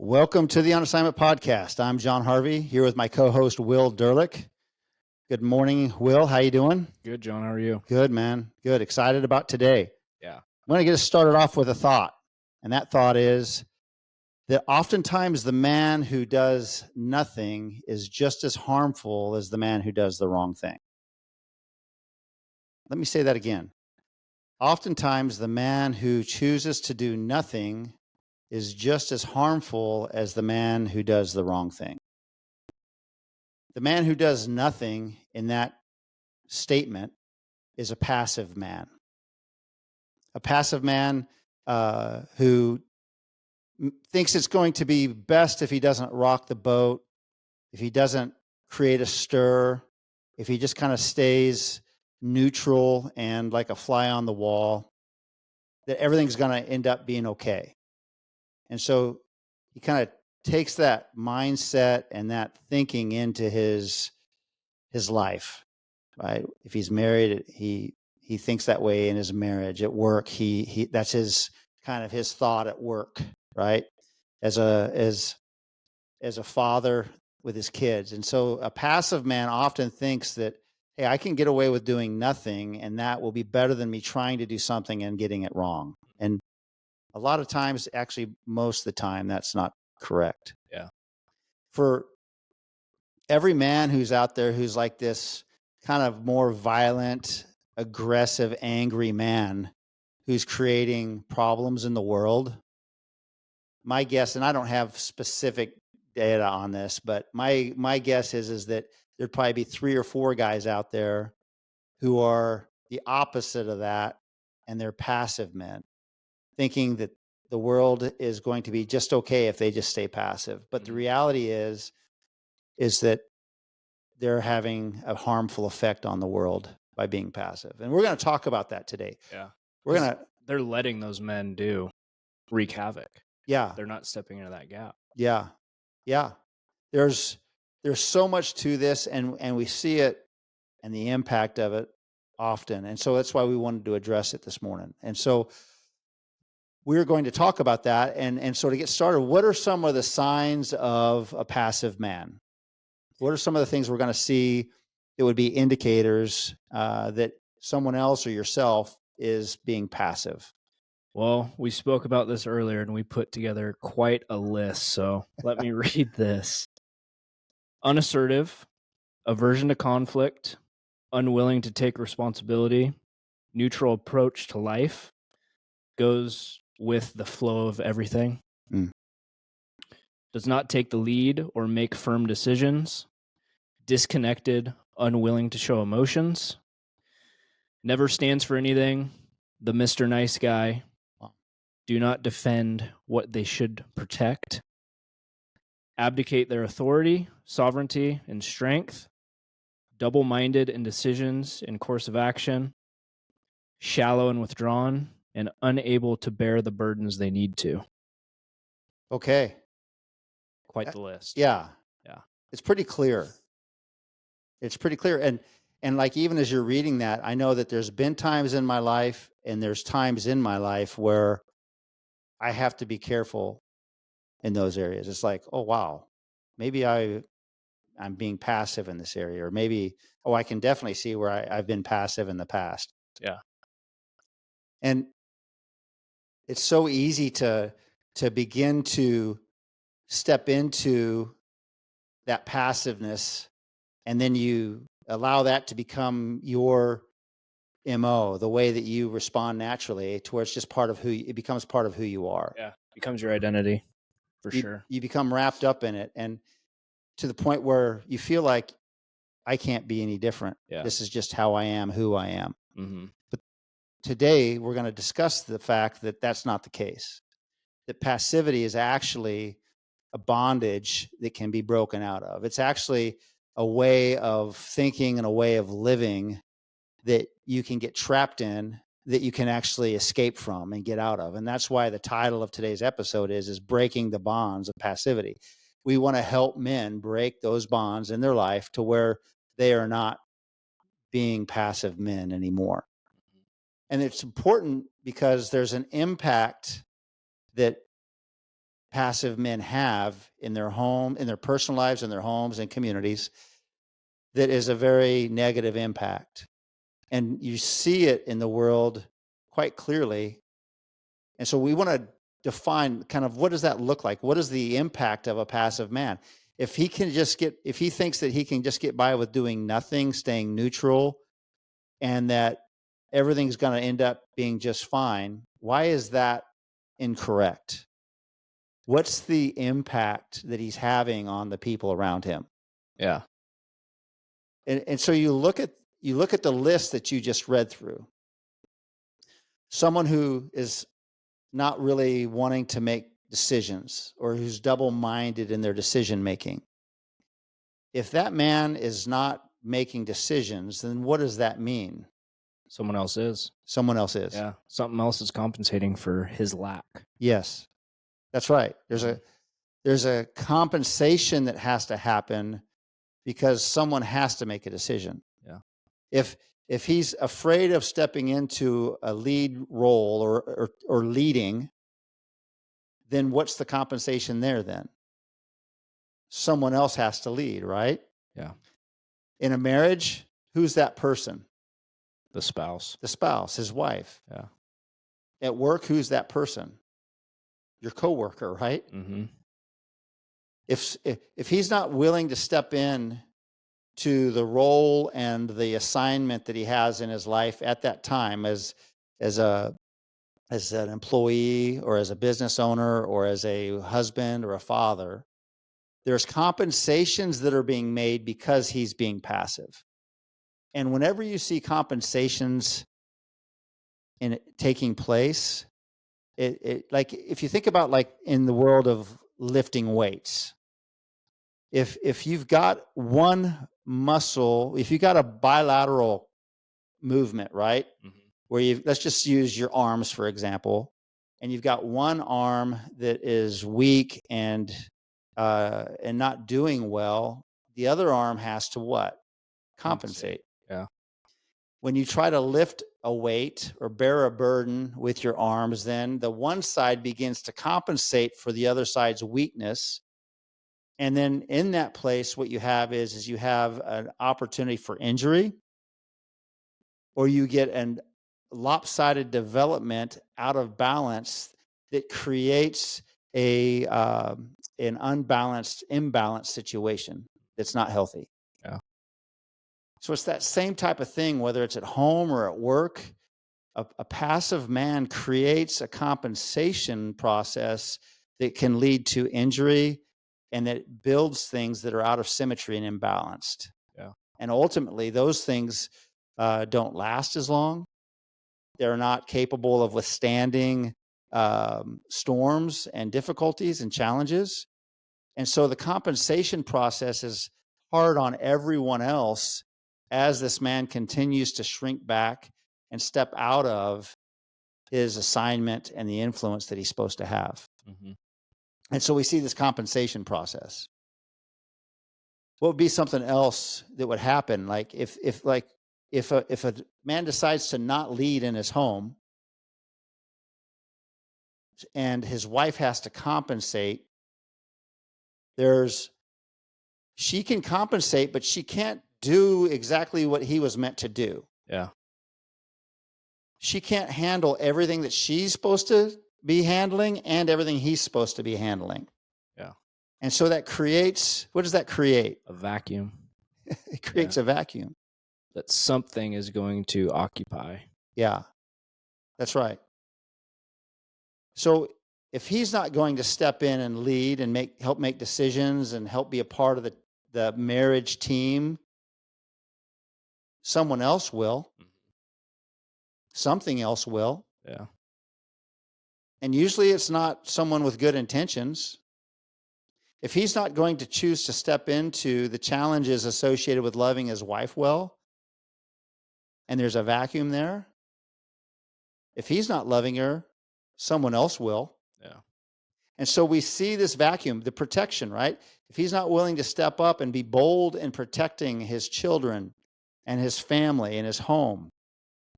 Welcome to the On Assignment podcast. I'm John Harvey here with my co-host Will Drlik. Good morning, Will. How you doing? Good, John. How are you? Good, man. Good. Excited about today. Yeah. I'm going to get us started off with a thought, and that thought is that oftentimes the man who does nothing is just as harmful as the man who does the wrong thing. Let me say that again. Oftentimes the man who chooses to do nothing is just as harmful as the man who does the wrong thing. The man who does nothing in that statement is a passive man. A passive man who thinks it's going to be best if he doesn't rock the boat, if he doesn't create a stir, if he just kind of stays neutral and like a fly on the wall, that everything's going to end up being okay. And so he kind of takes that mindset and that thinking into his life, right? If he's married, he thinks that way in his marriage. At work, he that's his kind of his thought at work, right? As a father with his kids. And so a passive man often thinks that, hey, I can get away with doing nothing, and that will be better than me trying to do something and getting it wrong. And a lot of times, actually, most of the time, that's not correct. Yeah. For every man who's out there who's like this kind of more violent, aggressive, angry man who's creating problems in the world, my guess, and I don't have specific data on this, but my guess is that there'd probably be 3 or 4 guys out there who are the opposite of that, and they're passive men, thinking that the world is going to be just okay if they just stay passive. But the reality is that they're having a harmful effect on the world by being passive. And we're going to talk about that today. Yeah. They're letting those men wreak havoc. Yeah. They're not stepping into that gap. Yeah. Yeah. There's so much to this, and we see it and the impact of it often. And so that's why we wanted to address it this morning. And so we're going to talk about that. And so to get started, what are some of the signs of a passive man? What are some of the things we're going to see that would be indicators that someone else or yourself is being passive? Well, we spoke about this earlier, and we put together quite a list. So let me read this. Unassertive, aversion to conflict, unwilling to take responsibility, neutral approach to life, goes with the flow of everything. Does not take the lead or make firm decisions, disconnected, unwilling to show emotions, never stands for anything, the Mr. Nice Guy, do not defend what they should protect, abdicate their authority, sovereignty, and strength, double-minded in decisions and course of action, shallow and withdrawn, and unable to bear the burdens they need to. Okay. Quite the list. Yeah. Yeah. It's pretty clear. It's pretty clear. And like, even as you're reading that, I know that there's been times in my life, and there's times in my life where I have to be careful in those areas. It's like, oh, wow, maybe I'm being passive in this area, or maybe, I can definitely see where I've been passive in the past. Yeah. And it's so easy to begin to step into that passiveness, and then you allow that to become your MO, the way that you respond naturally, to where it's just it becomes part of who you are. Yeah. Becomes your identity, for sure. You become wrapped up in it, and to the point where you feel like, I can't be any different. Yeah. This is just how I am, who I am. Mm-hmm. But today we're going to discuss the fact that that's not the case. That passivity is actually a bondage that can be broken out of. It's actually a way of thinking and a way of living that you can get trapped in, that you can actually escape from and get out of. And that's why the title of today's episode is Breaking the Bonds of Passivity. We want to help men break those bonds in their life to where they are not being passive men anymore. And it's important because there's an impact that passive men have in their home, in their personal lives, in their homes and communities, that is a very negative impact. And you see it in the world quite clearly. And so we want to define kind of what does that look like? What is the impact of a passive man? If he thinks that he can just get by with doing nothing, staying neutral, and that everything's going to end up being just fine, why is that incorrect? What's the impact that he's having on the people around him? Yeah. And so you look at the list that you just read through. Someone who is not really wanting to make decisions, or who's double-minded in their decision making. If that man is not making decisions, then what does that mean? Someone else is. Someone else is. Yeah. Something else is compensating for his lack. Yes, that's right. There's a compensation that has to happen because someone has to make a decision. Yeah. If he's afraid of stepping into a lead role or leading, then what's the compensation there then? Someone else has to lead, right? Yeah. In a marriage, who's that person? The spouse. The spouse, his wife. Yeah. At work, who's that person? Your coworker, right? Mm-hmm. If he's not willing to step in to the role and the assignment that he has in his life at that time as an employee or as a business owner or as a husband or a father, there's compensations that are being made because he's being passive. And whenever you see compensations taking place, it like if you think about like in the world of lifting weights, if you've got one muscle, if you got a bilateral movement, right? Mm-hmm. Where let's just use your arms, for example, and you've got one arm that is weak and not doing well, the other arm has to what? Compensate. Yeah. When you try to lift a weight or bear a burden with your arms, then the one side begins to compensate for the other side's weakness. And then in that place, what you have is you have an opportunity for injury, or you get an lopsided development out of balance that creates an imbalanced situation that's not healthy. Yeah. So it's that same type of thing, whether it's at home or at work. A passive man creates a compensation process that can lead to injury, and that builds things that are out of symmetry and imbalanced. Yeah. And ultimately, those things don't last as long. They're not capable of withstanding storms and difficulties and challenges. And so the compensation process is hard on everyone else as this man continues to shrink back and step out of his assignment and the influence that he's supposed to have. Mm-hmm. And so we see this compensation process. What would be something else that would happen? Like if a man decides to not lead in his home and his wife has to compensate, she can compensate, but she can't do exactly what he was meant to do. Yeah. She can't handle everything that she's supposed to be handling and everything he's supposed to be handling. Yeah. And so that creates, what does that create? A vacuum. It creates a vacuum. That something is going to occupy. Yeah, that's right. So if he's not going to step in and lead and help make decisions and help be a part of the marriage team, someone else will. Something else will. Yeah. And usually it's not someone with good intentions. If he's not going to choose to step into the challenges associated with loving his wife well, and there's a vacuum there, if he's not loving her, someone else will. Yeah. And so we see this vacuum, the protection, right? If he's not willing to step up and be bold in protecting his children and his family and his home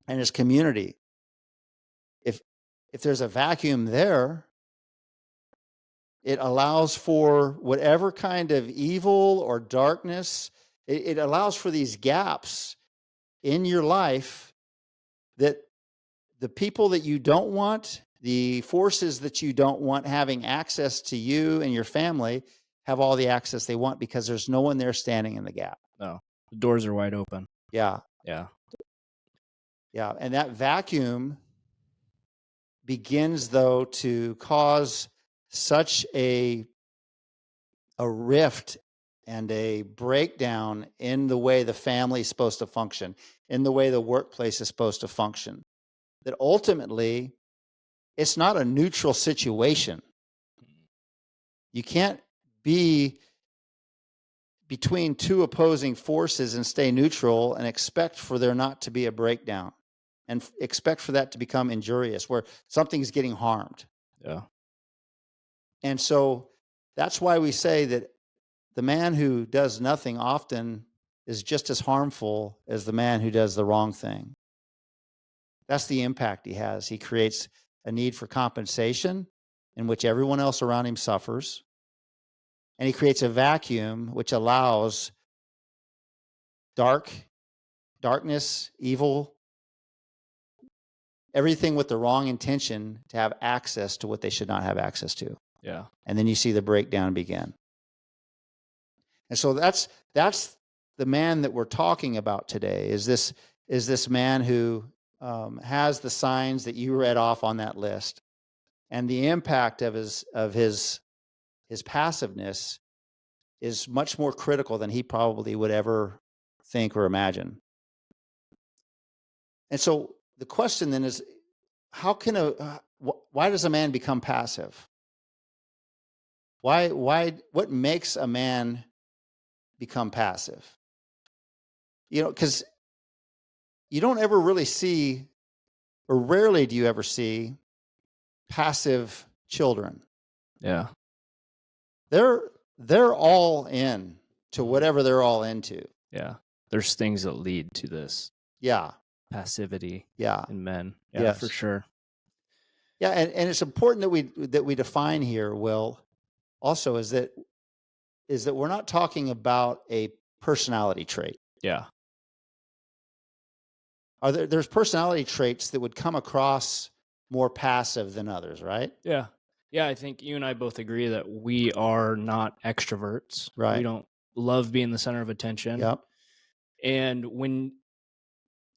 and his community, if there's a vacuum there, It allows for whatever kind of evil or darkness. It allows for these gaps in your life that the people that you don't want, the forces that you don't want having access to you and your family, have all the access they want because there's no one there standing in the gap. No, the doors are wide open. Yeah. Yeah. Yeah. And that vacuum begins, though, to cause such a rift and a breakdown in the way the family is supposed to function, in the way the workplace is supposed to function, that ultimately it's not a neutral situation. You can't be between two opposing forces and stay neutral and expect for there not to be a breakdown and expect for that to become injurious, where something's getting harmed. Yeah. And so that's why we say that the man who does nothing often is just as harmful as the man who does the wrong thing. That's the impact he has. He creates a need for compensation in which everyone else around him suffers. And he creates a vacuum which allows darkness, evil, everything with the wrong intention to have access to what they should not have access to. Yeah. And then you see the breakdown begin. And so that's the man that we're talking about today, is this man who has the signs that you read off on that list, and the impact of his passiveness is much more critical than he probably would ever think or imagine. And so the question then is, how can why does a man become passive? What makes a man become passive? Because you don't ever really see, or rarely do you ever see, passive children. Yeah. They're all in to whatever they're all into. Yeah. There's things that lead to this Yeah. passivity Yeah. in men. Yeah, Yes. for sure. Yeah, and it's important that we define here, Will, also is that we're not talking about a personality trait. Yeah. There's personality traits that would come across more passive than others, right? Yeah. Yeah, I think you and I both agree that we are not extroverts. Right. We don't love being the center of attention. Yep. And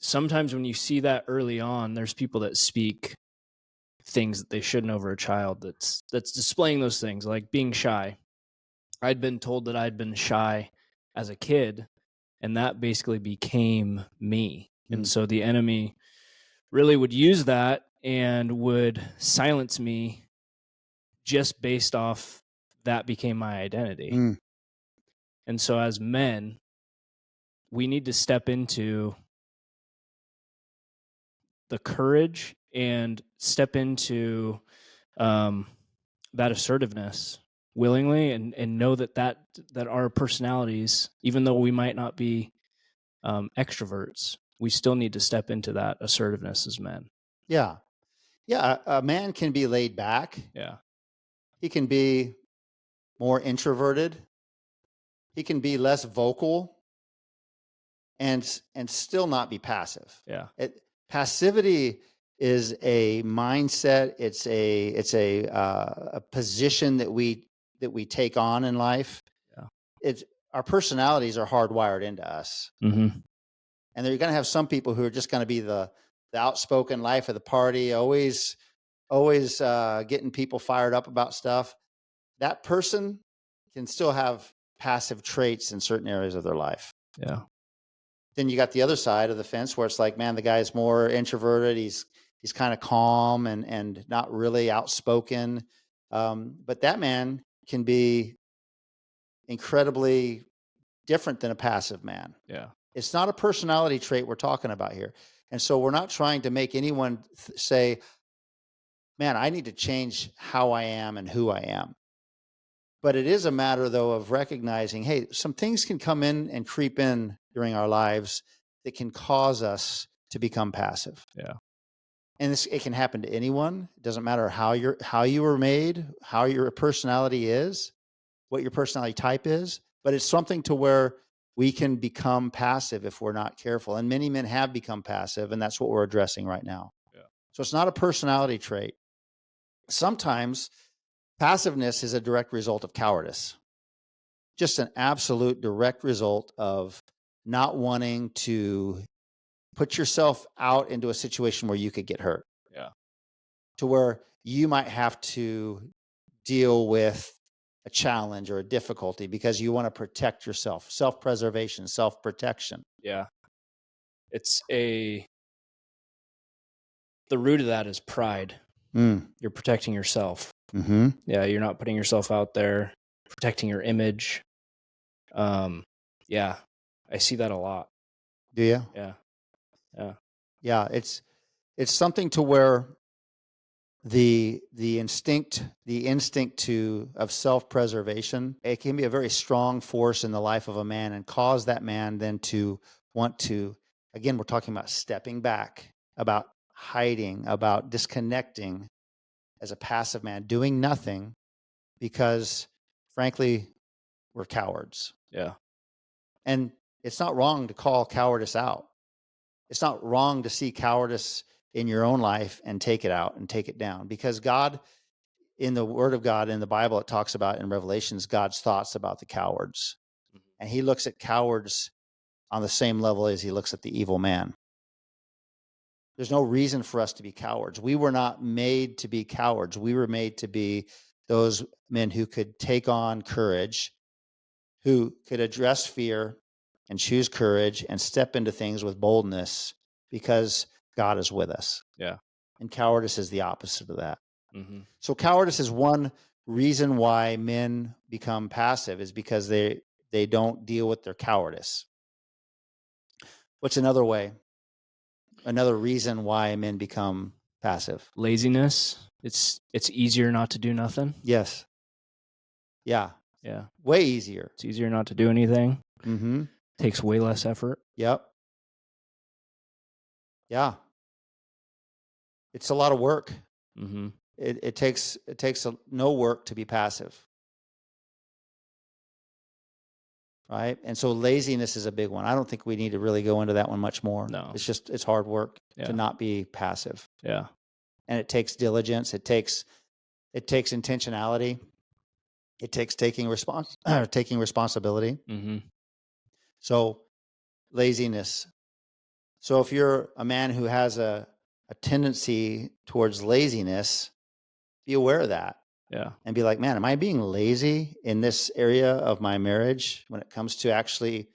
sometimes when you see that early on, there's people that speak things that they shouldn't over a child that's displaying those things, like being shy. I'd been told that I'd been shy as a kid, and that basically became me. And so the enemy really would use that and would silence me just based off that became my identity. And so as men, we need to step into the courage and step into that assertiveness willingly, and know that our personalities, even though we might not be extroverts, we still need to step into that assertiveness as men. Yeah. Yeah. A man can be laid back. Yeah. He can be more introverted. He can be less vocal and still not be passive. Yeah. Passivity is a mindset. It's a position that we take on in life. Yeah. Our personalities are hardwired into us. Mm-hmm. And you're going to have some people who are just going to be the outspoken life of the party, always getting people fired up about stuff. That person can still have passive traits in certain areas of their life. Yeah. Then you got the other side of the fence where it's like, man, the guy's more introverted. He's kind of calm and not really outspoken. But that man can be incredibly different than a passive man. Yeah. It's not a personality trait we're talking about here. And so we're not trying to make anyone say, man, I need to change how I am and who I am. But it is a matter, though, of recognizing, hey, some things can come in and creep in during our lives that can cause us to become passive. Yeah. And it can happen to anyone. It doesn't matter how you were made, how your personality is, what your personality type is, but it's something to where we can become passive if we're not careful. And many men have become passive, and that's what we're addressing right now. Yeah. So it's not a personality trait. Sometimes passiveness is a direct result of cowardice. Just an absolute direct result of not wanting to put yourself out into a situation where you could get hurt. Yeah. To where you might have to deal with a challenge or a difficulty because you want to protect yourself. Self-preservation, self-protection. Yeah. The root of that is pride. You're protecting yourself. Mm-hmm. Yeah, you're not putting yourself out there, protecting your image. Yeah, I see that a lot. Do you? Yeah. Yeah. Yeah, it's something to where the instinct of self-preservation, it can be a very strong force in the life of a man and cause that man then to want to, again, we're talking about stepping back, about hiding, about disconnecting as a passive man, doing nothing because frankly, we're cowards. Yeah. And it's not wrong to call cowardice out. It's not wrong to see cowardice in your own life and take it out and take it down, because God, in the Word of God, in the Bible, it talks about in Revelations, God's thoughts about the cowards. And he looks at cowards on the same level as he looks at the evil man. There's no reason for us to be cowards. We were not made to be cowards. We were made to be those men who could take on courage, who could address fear and choose courage and step into things with boldness because God is with us. Yeah. And cowardice is the opposite of that. Mm-hmm. So cowardice is one reason why men become passive, is because they don't deal with their cowardice. What's another way? Another reason why men become passive? Laziness. It's easier not to do nothing. Yes. Yeah. Yeah. Way easier. It's easier not to do anything. Mm-hmm. Takes way less effort. Yep. Yeah. It's a lot of work. Mm-hmm. It takes no work to be passive. Right. And so laziness is a big one. I don't think we need to really go into that one much more. No. It's hard work to not be passive. Yeah. And it takes diligence. It takes intentionality. It takes taking responsibility. Mm-hmm. So laziness. So if you're a man who has a tendency towards laziness, be aware of that. Yeah. And be like, man, am I being lazy in this area of my marriage when it comes to actually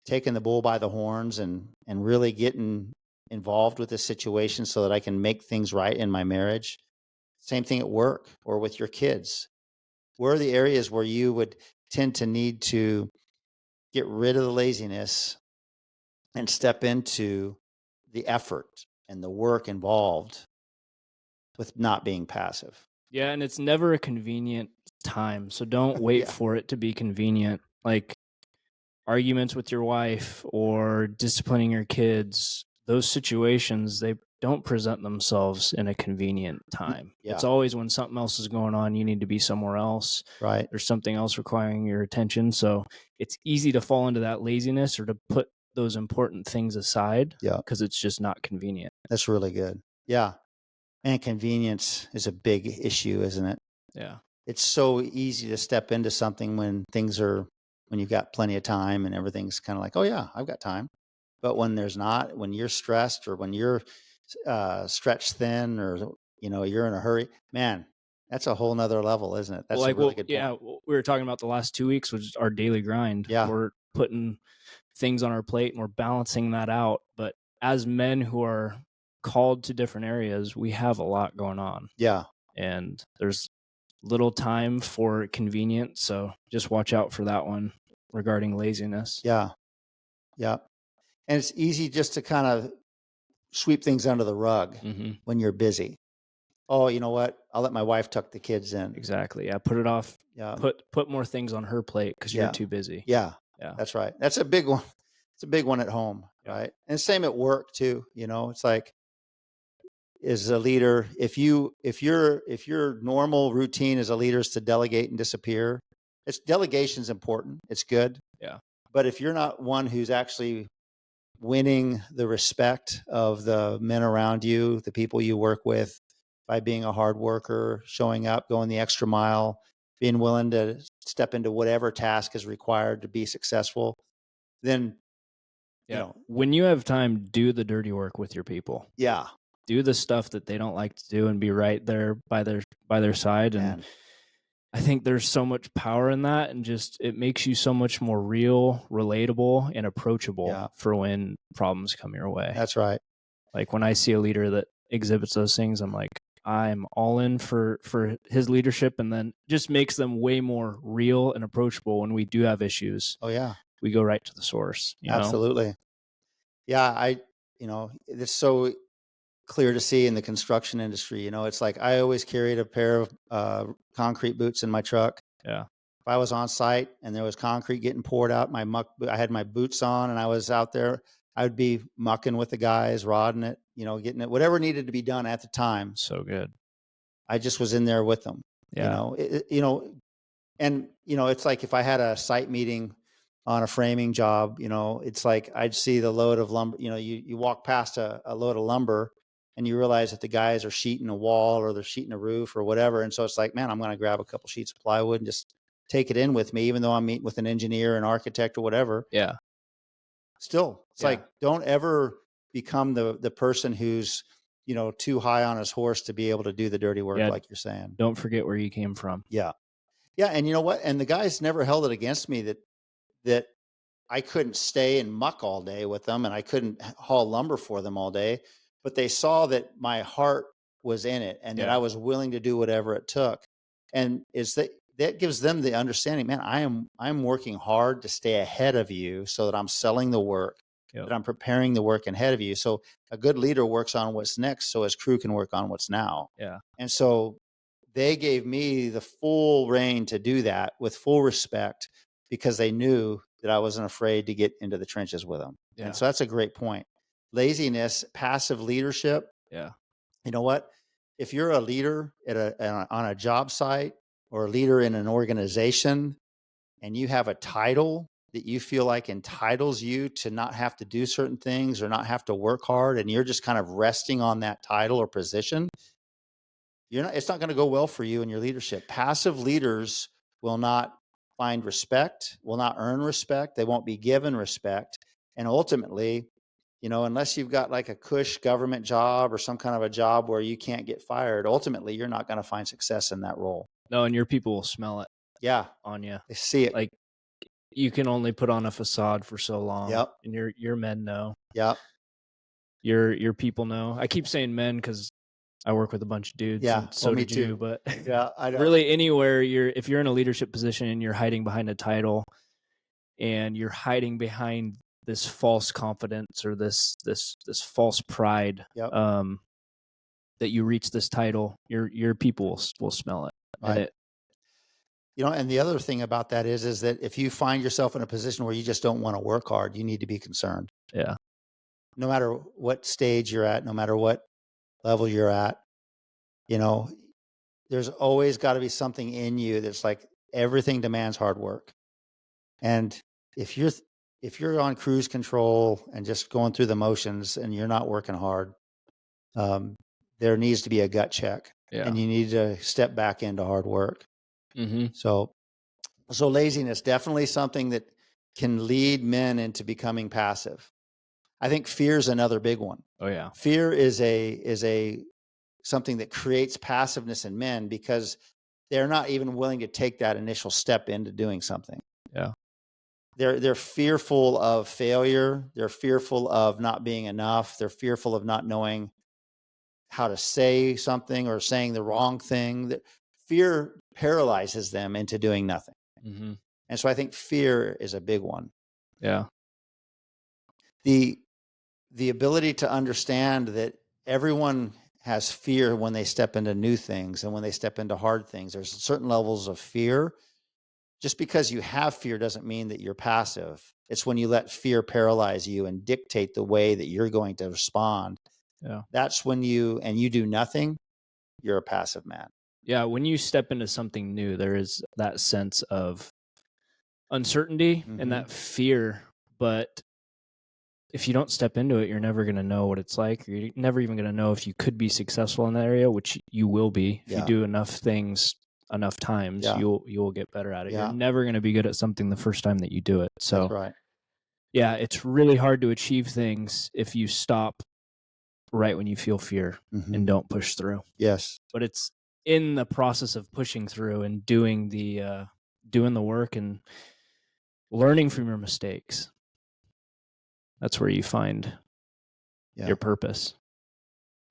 taking the bull by the horns and really getting involved with this situation so that I can make things right in my marriage? Same thing at work or with your kids. Where are the areas where you would tend to need to get rid of the laziness and step into the effort and the work involved with not being passive? Yeah, and it's never a convenient time. So don't wait Yeah. for it to be convenient. Like arguments with your wife or disciplining your kids, those situations, they don't present themselves in a convenient time. Yeah. It's always when something else is going on, you need to be somewhere else. Right. There's something else requiring your attention. So it's easy to fall into that laziness or to put those important things aside. Yeah. Because it's just not convenient. That's really good. Yeah. And convenience is a big issue, isn't it? Yeah. It's so easy to step into something when you've got plenty of time and everything's kind of like, oh yeah, I've got time. But when there's not, when you're stressed or when you're stretched thin or, you're in a hurry, man, that's a whole nother level, isn't it? That's a really good point. Yeah, we were talking about the last 2 weeks, which is our daily grind. Yeah. We're putting things on our plate and we're balancing that out. But as men who are called to different areas, we have a lot going on. Yeah. And there's little time for convenience. So just watch out for that one regarding laziness. Yeah. Yeah. And it's easy just to kind of sweep things under the rug when you're busy. Oh, you know what? I'll let my wife tuck the kids in. Exactly. Yeah. Put it off. Yeah. Put more things on her plate because you're too busy. Yeah. Yeah. That's right. That's a big one. It's a big one at home. Yeah. Right. And same at work too. It's like is a leader, if your normal routine as a leader is to delegate and disappear, delegation's important. It's good. Yeah. But if you're not one who's actually winning the respect of the men around you, the people you work with, by being a hard worker, showing up, going the extra mile, being willing to step into whatever task is required to be successful, then, Yeah. When you have time, do the dirty work with your people. Yeah. Do the stuff that they don't like to do and be right there by their side. And Man. I think there's so much power in that, and just it makes you so much more real, relatable, and approachable for when problems come your way. That's right. Like when I see a leader that exhibits those things, I'm like, I'm all in for his leadership, and then just makes them way more real and approachable when we do have issues. Oh yeah. We go right to the source. Absolutely. Yeah. It's so clear to see in the construction industry. It's like I always carried a pair of concrete boots in my truck. Yeah. If I was on site and there was concrete getting poured out, I had my boots on and I was out there, I would be mucking with the guys, rodding it, getting it, whatever needed to be done at the time. So good. I just was in there with them. Yeah. It's like if I had a site meeting on a framing job, it's like I'd see the load of lumber. You walk past a load of lumber and you realize that the guys are sheeting a wall or they're sheeting a roof or whatever. And so it's like, man, I'm going to grab a couple sheets of plywood and just take it in with me, even though I'm meeting with an engineer, an architect or whatever. Yeah. Still, it's like, don't ever become the person who's, too high on his horse to be able to do the dirty work, like you're saying. Don't forget where you came from. Yeah. Yeah. And you know what? And the guys never held it against me that I couldn't stay and muck all day with them and I couldn't haul lumber for them all day, but they saw that my heart was in it and that I was willing to do whatever it took. And that gives them the understanding, man, I'm working hard to stay ahead of you so that I'm selling the work, that I'm preparing the work ahead of you. So a good leader works on what's next so his crew can work on what's now. Yeah. And so they gave me the full reign to do that with full respect because they knew that I wasn't afraid to get into the trenches with them. Yeah. And so that's a great point. Laziness, passive leadership. Yeah. You know what? If you're a leader on a job site or a leader in an organization and you have a title that you feel like entitles you to not have to do certain things or not have to work hard, and you're just kind of resting on that title or position, it's not going to go well for you in your leadership. Passive leaders will not find respect, will not earn respect. They won't be given respect. And ultimately, unless you've got like a cush government job or some kind of a job where you can't get fired, ultimately you're not going to find success in that role. No, and your people will smell it. Yeah. On you. They see it. Like you can only put on a facade for so long. Yep. And your men know. Yep. Your people know. I keep saying men because I work with a bunch of dudes. Yeah. And so me did too. you, but yeah, I don't. Really anywhere if you're in a leadership position and you're hiding behind a title and you're hiding behind this false confidence or this false pride, Yep. that you reach this title, your people will smell it. Right. And the other thing about that is that if you find yourself in a position where you just don't want to work hard, you need to be concerned. Yeah. No matter what stage you're at, no matter what level you're at, there's always got to be something in you that's like everything demands hard work. And if you're on cruise control and just going through the motions and you're not working hard, there needs to be a gut check. Yeah. And you need to step back into hard work. Mm-hmm. So laziness, definitely something that can lead men into becoming passive. I think fear is another big one. Oh yeah. Fear is something that creates passiveness in men because they're not even willing to take that initial step into doing something. Yeah. They're fearful of failure. They're fearful of not being enough. They're fearful of not knowing how to say something or saying the wrong thing. Fear paralyzes them into doing nothing. Mm-hmm. And so I think fear is a big one. Yeah. The ability to understand that everyone has fear when they step into new things and when they step into hard things. There's certain levels of fear. Just because you have fear doesn't mean that you're passive. It's when you let fear paralyze you and dictate the way that you're going to respond Yeah. That's when you do nothing, you're a passive man. Yeah. When you step into something new, there is that sense of uncertainty and that fear. But if you don't step into it, you're never going to know what it's like. You're never even going to know if you could be successful in that area, which you will be. If you do enough things enough times, you'll get better at it. You're never going to be good at something the first time that you do it. So That's right. yeah, it's really hard to achieve things if you stop right when you feel fear and don't push through. Yes. But it's in the process of pushing through and doing the work and learning from your mistakes. That's where you find your purpose.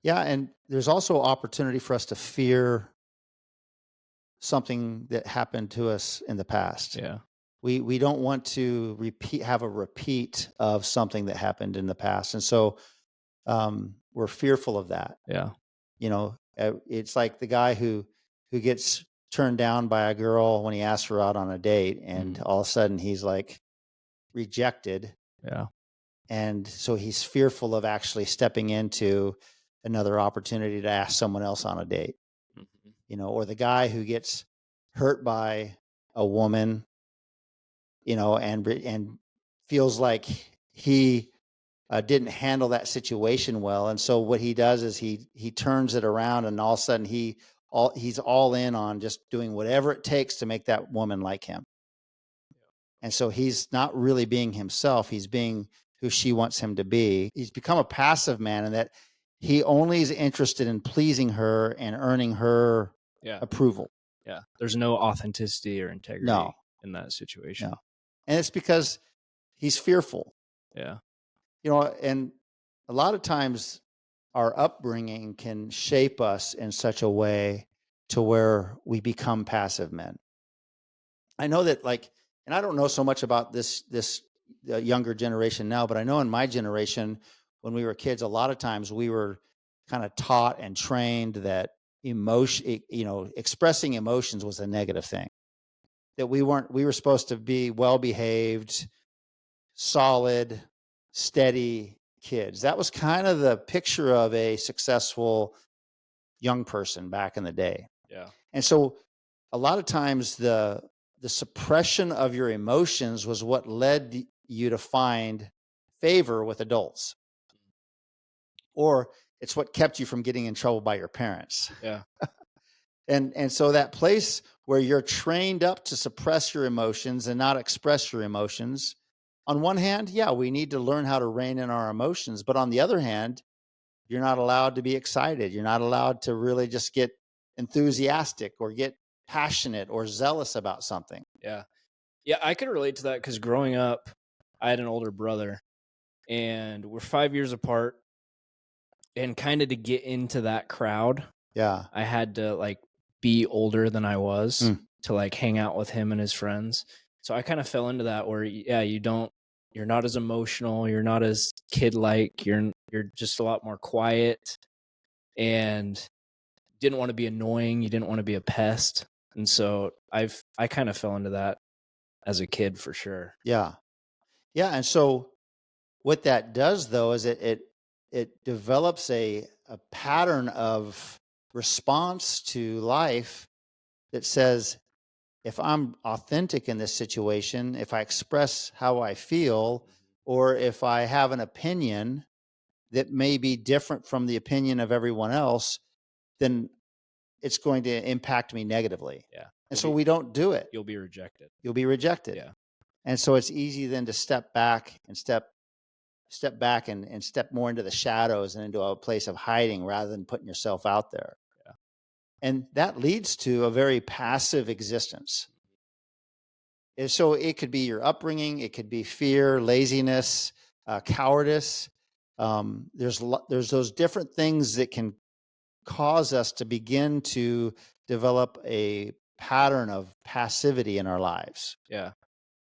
Yeah, and there's also opportunity for us to fear something that happened to us in the past. Yeah. We don't want to have a repeat of something that happened in the past, and so we're fearful of that. Yeah. It's like the guy who gets turned down by a girl when he asks her out on a date, and all of a sudden he's like rejected. Yeah. And so he's fearful of actually stepping into another opportunity to ask someone else on a date. Or the guy who gets hurt by a woman, and feels like he didn't handle that situation well. And so what he does is he turns it around, and all of a sudden he's all in on just doing whatever it takes to make that woman like him. And so he's not really being himself. He's being who she wants him to be. He's become a passive man in that he only is interested in pleasing her and earning her approval. Yeah. There's no authenticity or integrity in that situation. No. And it's because he's fearful. Yeah. And a lot of times our upbringing can shape us in such a way to where we become passive men. I know that, and I don't know so much about this younger generation now, but I know in my generation, when we were kids, a lot of times we were kind of taught and trained that expressing emotions was a negative thing. That we were supposed to be well-behaved, solid, steady kids. That was kind of the picture of a successful young person back in the day. Yeah. And so a lot of times the suppression of your emotions was what led you to find favor with adults. Or it's what kept you from getting in trouble by your parents. Yeah. And so that place where you're trained up to suppress your emotions and not express your emotions, on one hand, we need to learn how to rein in our emotions. But on the other hand, you're not allowed to be excited. You're not allowed to really just get enthusiastic or get passionate or zealous about something. Yeah. Yeah, I could relate to that because growing up, I had an older brother and we're 5 years apart. And kind of to get into that crowd, I had to be older than I was to hang out with him and his friends. So I kind of fell into that where, you're not as emotional, you're not as kid-like, you're just a lot more quiet and didn't want to be annoying, you didn't want to be a pest. And so I kind of fell into that as a kid for sure. Yeah. Yeah. And so what that does though is it develops a pattern of response to life that says, if I'm authentic in this situation, if I express how I feel, or if I have an opinion that may be different from the opinion of everyone else, then it's going to impact me negatively. Yeah. And so we don't do it. You'll be rejected. You'll be rejected. Yeah. And so it's easy then to step back and step more into the shadows and into a place of hiding rather than putting yourself out there. Yeah. And that leads to a very passive existence. And so it could be your upbringing, it could be fear, laziness, cowardice. There's those different things that can cause us to begin to develop a pattern of passivity in our lives. Yeah.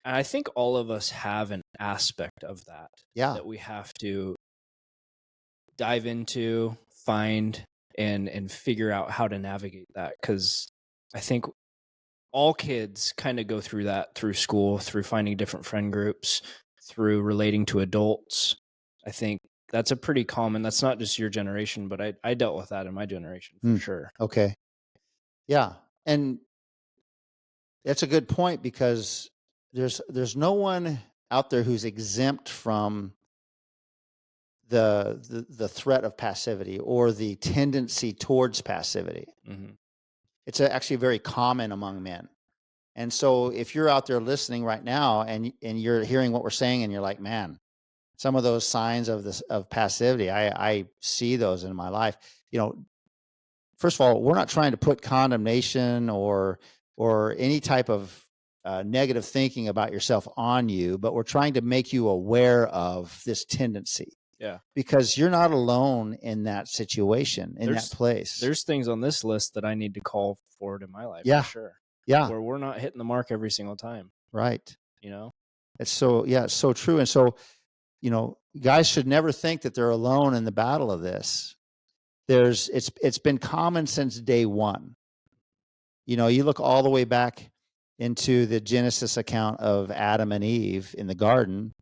And I think all of us have an aspect of that that we have to dive into, find, and figure out how to navigate that. Because I think all kids kind of go through that through school, through finding different friend groups, through relating to adults. I think that's a pretty common, that's not just your generation, but I dealt with that in my generation for sure. Okay. Yeah. And that's a good point, because there's no one out there who's exempt from the threat of passivity or the tendency towards passivity. Mm-hmm. It's actually very common among men. And so if you're out there listening right now and you're hearing what we're saying and you're like, man, some of those signs of passivity, I see those in my life. First of all, we're not trying to put condemnation or any type of negative thinking about yourself on you, but we're trying to make you aware of this tendency. Yeah. Because you're not alone in that situation, in that place. There's things on this list that I need to call forward in my life, Yeah. for sure. Yeah. Where we're not hitting the mark every single time. Right. It's so true. And so, guys should never think that they're alone in the battle of this. It's been common since day one. You look all the way back into the Genesis account of Adam and Eve in the garden,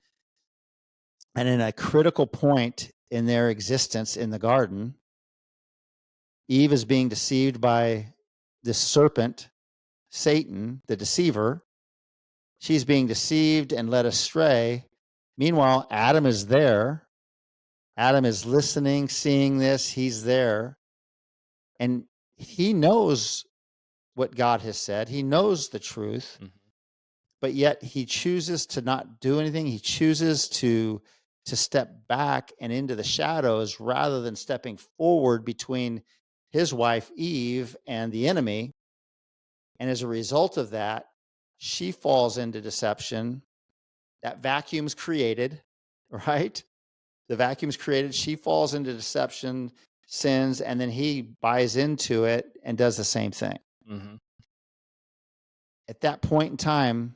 and in a critical point in their existence in the garden, Eve is being deceived by this serpent, Satan, the deceiver. She's being deceived and led astray. Meanwhile, Adam is there. Adam is listening, seeing this. He's there. And he knows what God has said. He knows the truth. Mm-hmm. But yet he chooses to not do anything. He chooses to step back and into the shadows rather than stepping forward between his wife Eve and the enemy. And as a result of that, she falls into deception. That vacuum's created, right? The vacuum's created. She falls into deception, sins, and then he buys into it and does the same thing. Mm-hmm. At that point in time,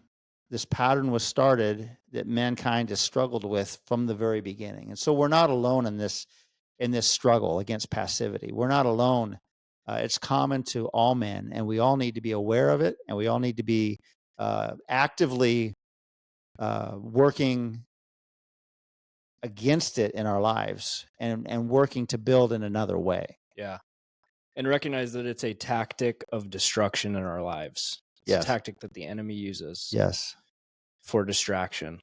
this pattern was started that mankind has struggled with from the very beginning. And so we're not alone in this struggle against passivity. We're not alone. It's common to all men, and we all need to be aware of it, and we all need to be actively working against it in our lives and working to build in another way. Yeah. And recognize that it's a tactic of destruction in our lives. It's a tactic that the enemy uses. Yes. For distraction.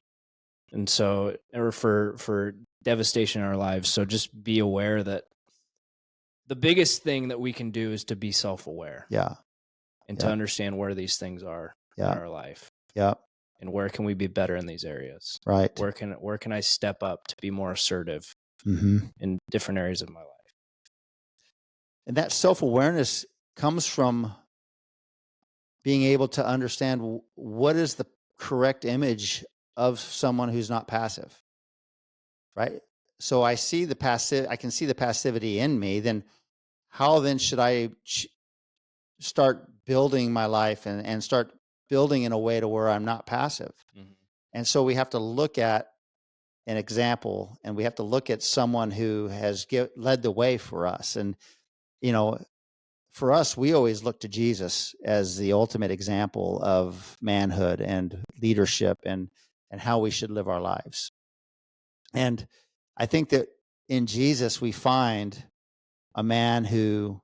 And so, or for devastation in our lives. So just be aware that the biggest thing that we can do is to be self-aware. Yeah. And to understand where these things are in our life. Yeah. And where can we be better in these areas? Right. Where can I step up to be more assertive in different areas of my life? And that self-awareness comes from being able to understand what is the correct image of someone who's not passive, right? So I see I can see the passivity in me. Then how then should I start building my life and start building in a way to where I'm not passive? Mm-hmm. And so we have to look at an example, and we have to look at someone who has led the way for us. And, for us, we always look to Jesus as the ultimate example of manhood and leadership and how we should live our lives. And I think that in Jesus, we find a man who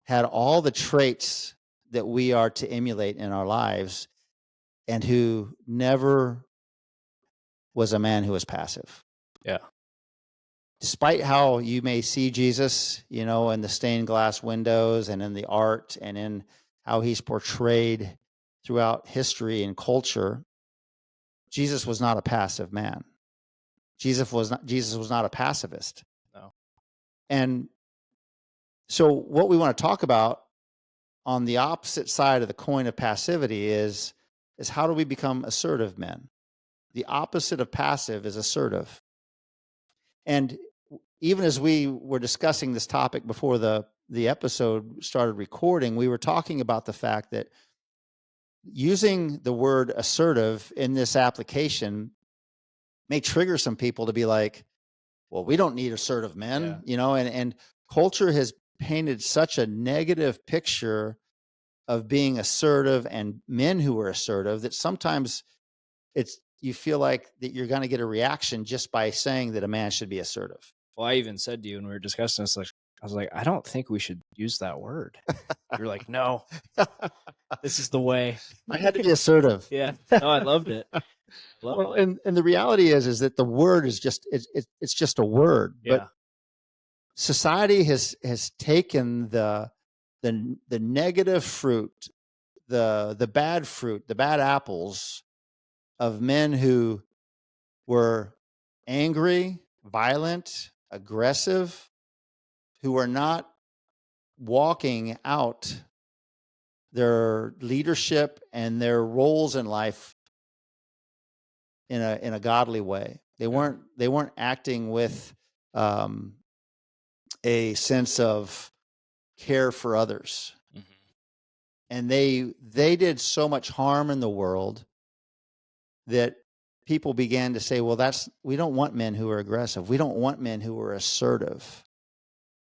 had all the traits that we are to emulate in our lives, and who never was a man who was passive. Yeah. Despite how you may see Jesus, in the stained glass windows and in the art and in how he's portrayed throughout history and culture, Jesus was not a passive man. Jesus was not a pacifist. No. And so what we want to talk about on the opposite side of the coin of passivity is how do we become assertive men? The opposite of passive is assertive. And even as we were discussing this topic before the episode started recording, we were talking about the fact that using the word assertive in this application may trigger some people to be like, well, we don't need assertive men, and culture has painted such a negative picture of being assertive and men who are assertive that sometimes you feel like that you're going to get a reaction just by saying that a man should be assertive. Well, I even said to you when we were discussing this, like, I was like, I don't think we should use that word. You're like, no, this is the way. I had to be assertive. Yeah. No, I loved it. Well, and the reality is that the word is just it's just a word, Yeah. but society has taken the negative fruit, the bad fruit, the bad apples of men who were angry, violent, aggressive, who are not walking out their leadership and their roles in life in a godly way. They weren't acting with a sense of care for others. Mhm. And they did so much harm in the world that people began to say, well, we don't want men who are aggressive. We don't want men who are assertive.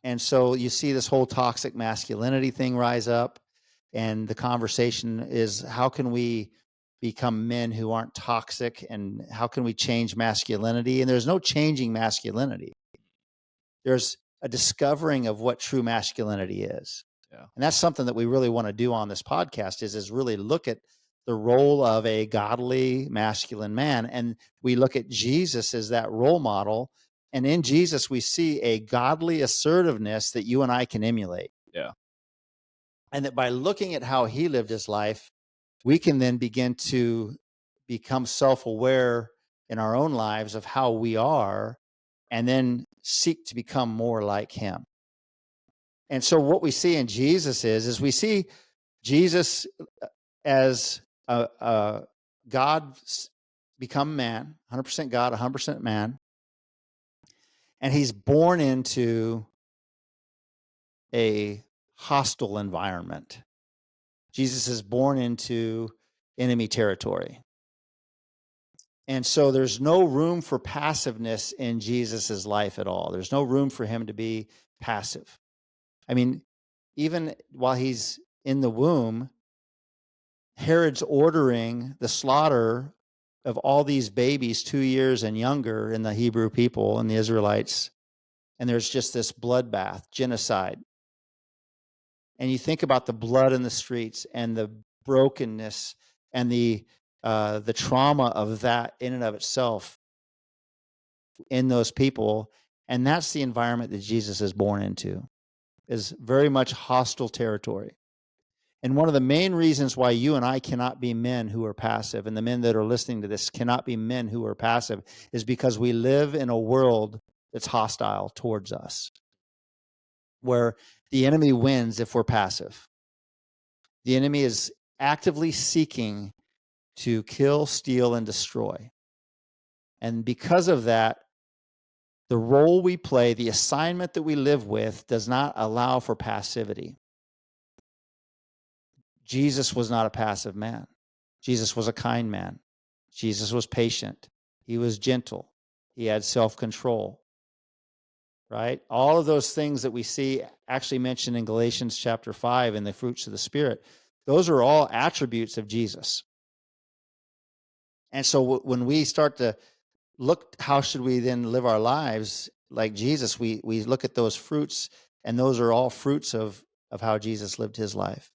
And so you see this whole toxic masculinity thing rise up, and the conversation is, how can we become men who aren't toxic, and how can we change masculinity? And there's no changing masculinity. There's a discovering of what true masculinity is. Yeah. And that's something that we really want to do on this podcast is really look at the role of a godly masculine man. And we look at Jesus as that role model. And in Jesus, we see a godly assertiveness that you and I can emulate. Yeah. And that by looking at how he lived his life, we can then begin to become self-aware in our own lives of how we are, and then seek to become more like him. And so what we see in Jesus is we see Jesus as a God become man, 100% God, 100% man. And he's born into a hostile environment. Jesus is born into enemy territory. And so there's no room for passiveness in Jesus's life at all. There's no room for him to be passive. I mean, even while he's in the womb, Herod's ordering the slaughter of all these babies 2 years and younger in the Hebrew people and the Israelites. And there's just this bloodbath, genocide. And you think about the blood in the streets and the brokenness and the trauma of that in and of itself in those people. And that's the environment that Jesus is born into, is very much hostile territory. And one of the main reasons why you and I cannot be men who are passive, and the men that are listening to this cannot be men who are passive, is because we live in a world that's hostile towards us, where the enemy wins if we're passive. The enemy is actively seeking to kill, steal, and destroy. And because of that, the role we play, the assignment that we live with, does not allow for passivity. Jesus was not a passive man. Jesus was a kind man. Jesus was patient. He was gentle. He had self-control, right? All of those things that we see actually mentioned in Galatians chapter 5 in the fruits of the Spirit, those are all attributes of Jesus. And so when we start to look, how should we then live our lives like Jesus, we look at those fruits, and those are all fruits of how Jesus lived his life.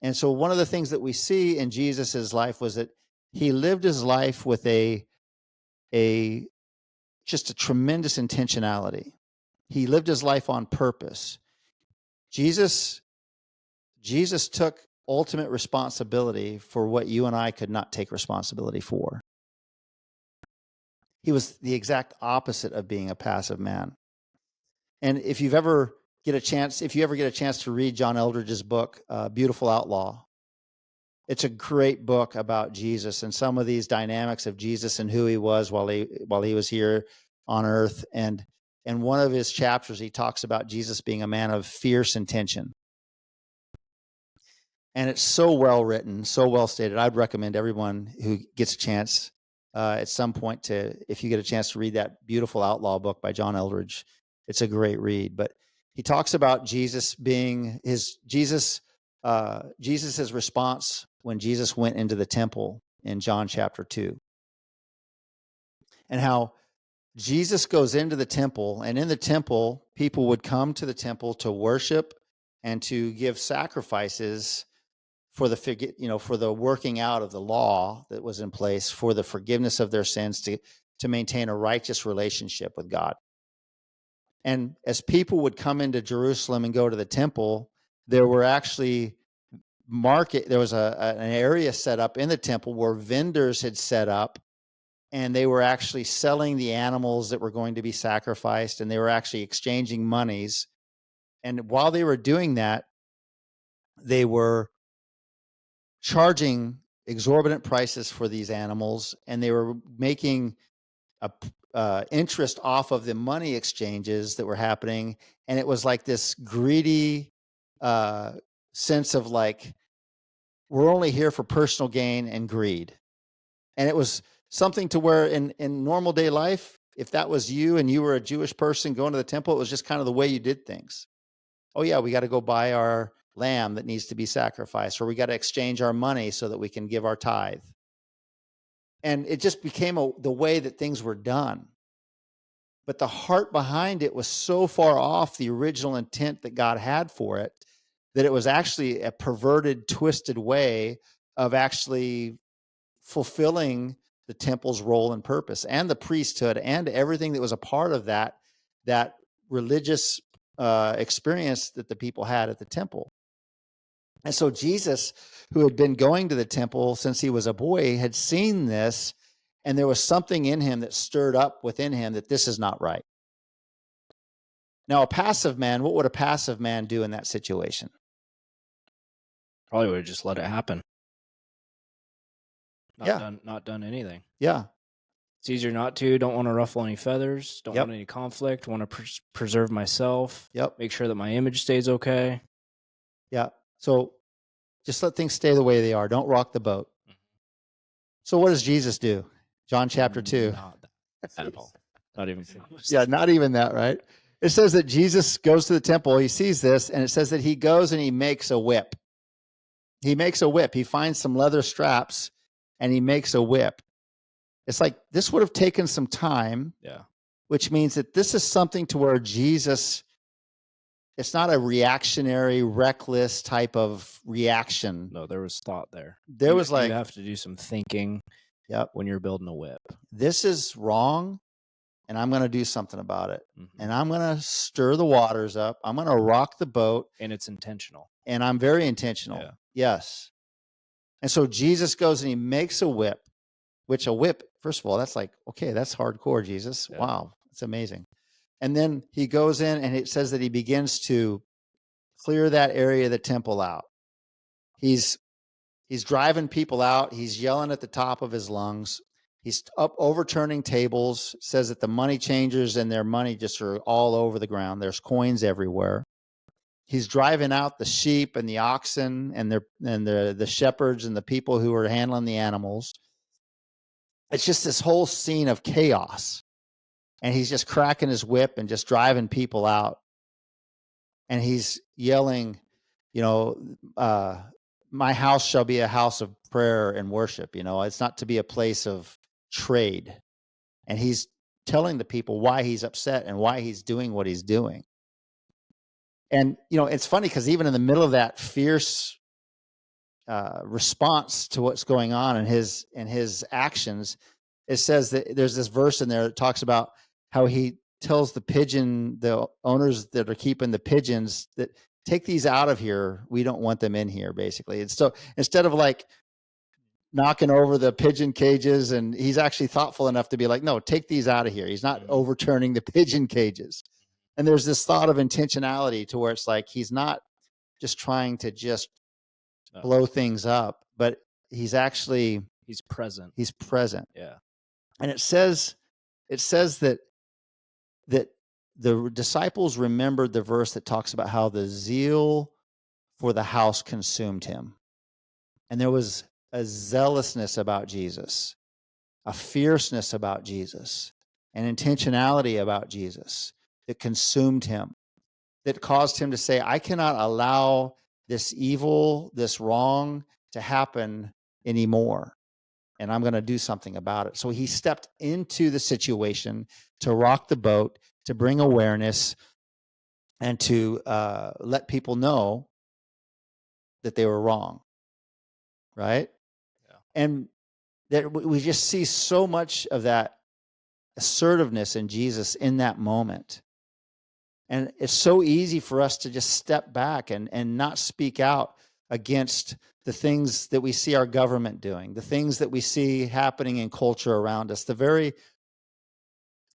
And so one of the things that we see in Jesus's life was that he lived his life with just a tremendous intentionality. He lived his life on purpose. Jesus took ultimate responsibility for what you and I could not take responsibility for. He was the exact opposite of being a passive man. And if you ever get a chance to read John Eldredge's book, Beautiful Outlaw, it's a great book about Jesus and some of these dynamics of Jesus and who he was while he was here on earth. And in one of his chapters, he talks about Jesus being a man of fierce intention. And it's so well written, so well stated. I'd recommend everyone who gets a chance at some point if you get a chance to read that Beautiful Outlaw book by John Eldredge. It's a great read. But he talks about Jesus being Jesus's response when Jesus went into the temple in John chapter 2. And how Jesus goes into the temple, and in the temple, people would come to the temple to worship and to give sacrifices for the working out of the law that was in place, for the forgiveness of their sins, to maintain a righteous relationship with God. And as people would come into Jerusalem and go to the temple, there were actually there was an area set up in the temple where vendors had set up, and they were actually selling the animals that were going to be sacrificed, and they were actually exchanging monies. And while they were doing that, they were charging exorbitant prices for these animals, and they were making interest off of the money exchanges that were happening. And it was like this greedy sense of like, we're only here for personal gain and greed. And it was something to where in normal day life, if that was you and you were a Jewish person going to the temple, it was just kind of the way you did things. Oh yeah, we got to go buy our lamb that needs to be sacrificed, or we got to exchange our money so that we can give our tithe. And it just became the way that things were done. But the heart behind it was so far off the original intent that God had for it, that it was actually a perverted, twisted way of actually fulfilling the temple's role and purpose, and the priesthood, and everything that was a part of that religious experience that the people had at the temple. And so Jesus, who had been going to the temple since he was a boy, had seen this, and there was something in him that stirred up within him that this is not right. Now, a passive man, what would a passive man do in that situation? Probably would have just let it happen. Yeah. Not done anything. Yeah. It's easier not to. Don't want to ruffle any feathers. Don't Yep. want any conflict. Want to preserve myself. Yep. Make sure that my image stays okay. Yeah. So just let things stay the way they are. Don't rock the boat. So what does Jesus do? John chapter 2. Not that at all. Not even close. Yeah, not even that, right? It says that Jesus goes to the temple. He sees this, and it says that he goes and he makes a whip. He makes a whip. He finds some leather straps, and he makes a whip. It's like this would have taken some time. Yeah. Which means that this is something to where Jesus, it's not a reactionary, reckless type of reaction. No, there was thought there. There was like, you have to do some thinking. Yep. When you're building a whip. This is wrong, and I'm going to do something about it. Mm-hmm. And I'm going to stir the waters up. I'm going to rock the boat. And it's intentional. And I'm very intentional. Yeah. Yes. And so Jesus goes and he makes a whip, which a whip, first of all, that's like, okay, that's hardcore, Jesus. Yeah. Wow. It's amazing. And then he goes in, and it says that he begins to clear that area of the temple out. He's driving people out. He's yelling at the top of his lungs. He's up overturning tables. Says that the money changers and their money just are all over the ground. There's coins everywhere. He's driving out the sheep and the oxen and the shepherds and the people who are handling the animals. It's just this whole scene of chaos. And he's just cracking his whip and just driving people out. And he's yelling, my house shall be a house of prayer and worship. It's not to be a place of trade. And he's telling the people why he's upset and why he's doing what he's doing. And, it's funny because even in the middle of that fierce response to what's going on in his actions, it says that there's this verse in there that talks about how he tells the owners that are keeping the pigeons that take these out of here. We don't want them in here, basically. And so instead of like knocking over the pigeon cages, and he's actually thoughtful enough to be like, no, take these out of here. He's not overturning the pigeon cages. And there's this thought of intentionality to where it's like, he's not just trying to just blow things up, but he's present. He's present. Yeah. And it says that the disciples remembered the verse that talks about how the zeal for the house consumed him. And there was a zealousness about Jesus, a fierceness about Jesus, an intentionality about Jesus that consumed him, that caused him to say, I cannot allow this evil, this wrong to happen anymore. and I'm going to do something about it. So he stepped into the situation to rock the boat, to bring awareness, and to let people know that they were wrong, right? Yeah. And that we just see so much of that assertiveness in Jesus in that moment. And it's so easy for us to just step back and not speak out against the things that we see our government doing, the things that we see happening in culture around us,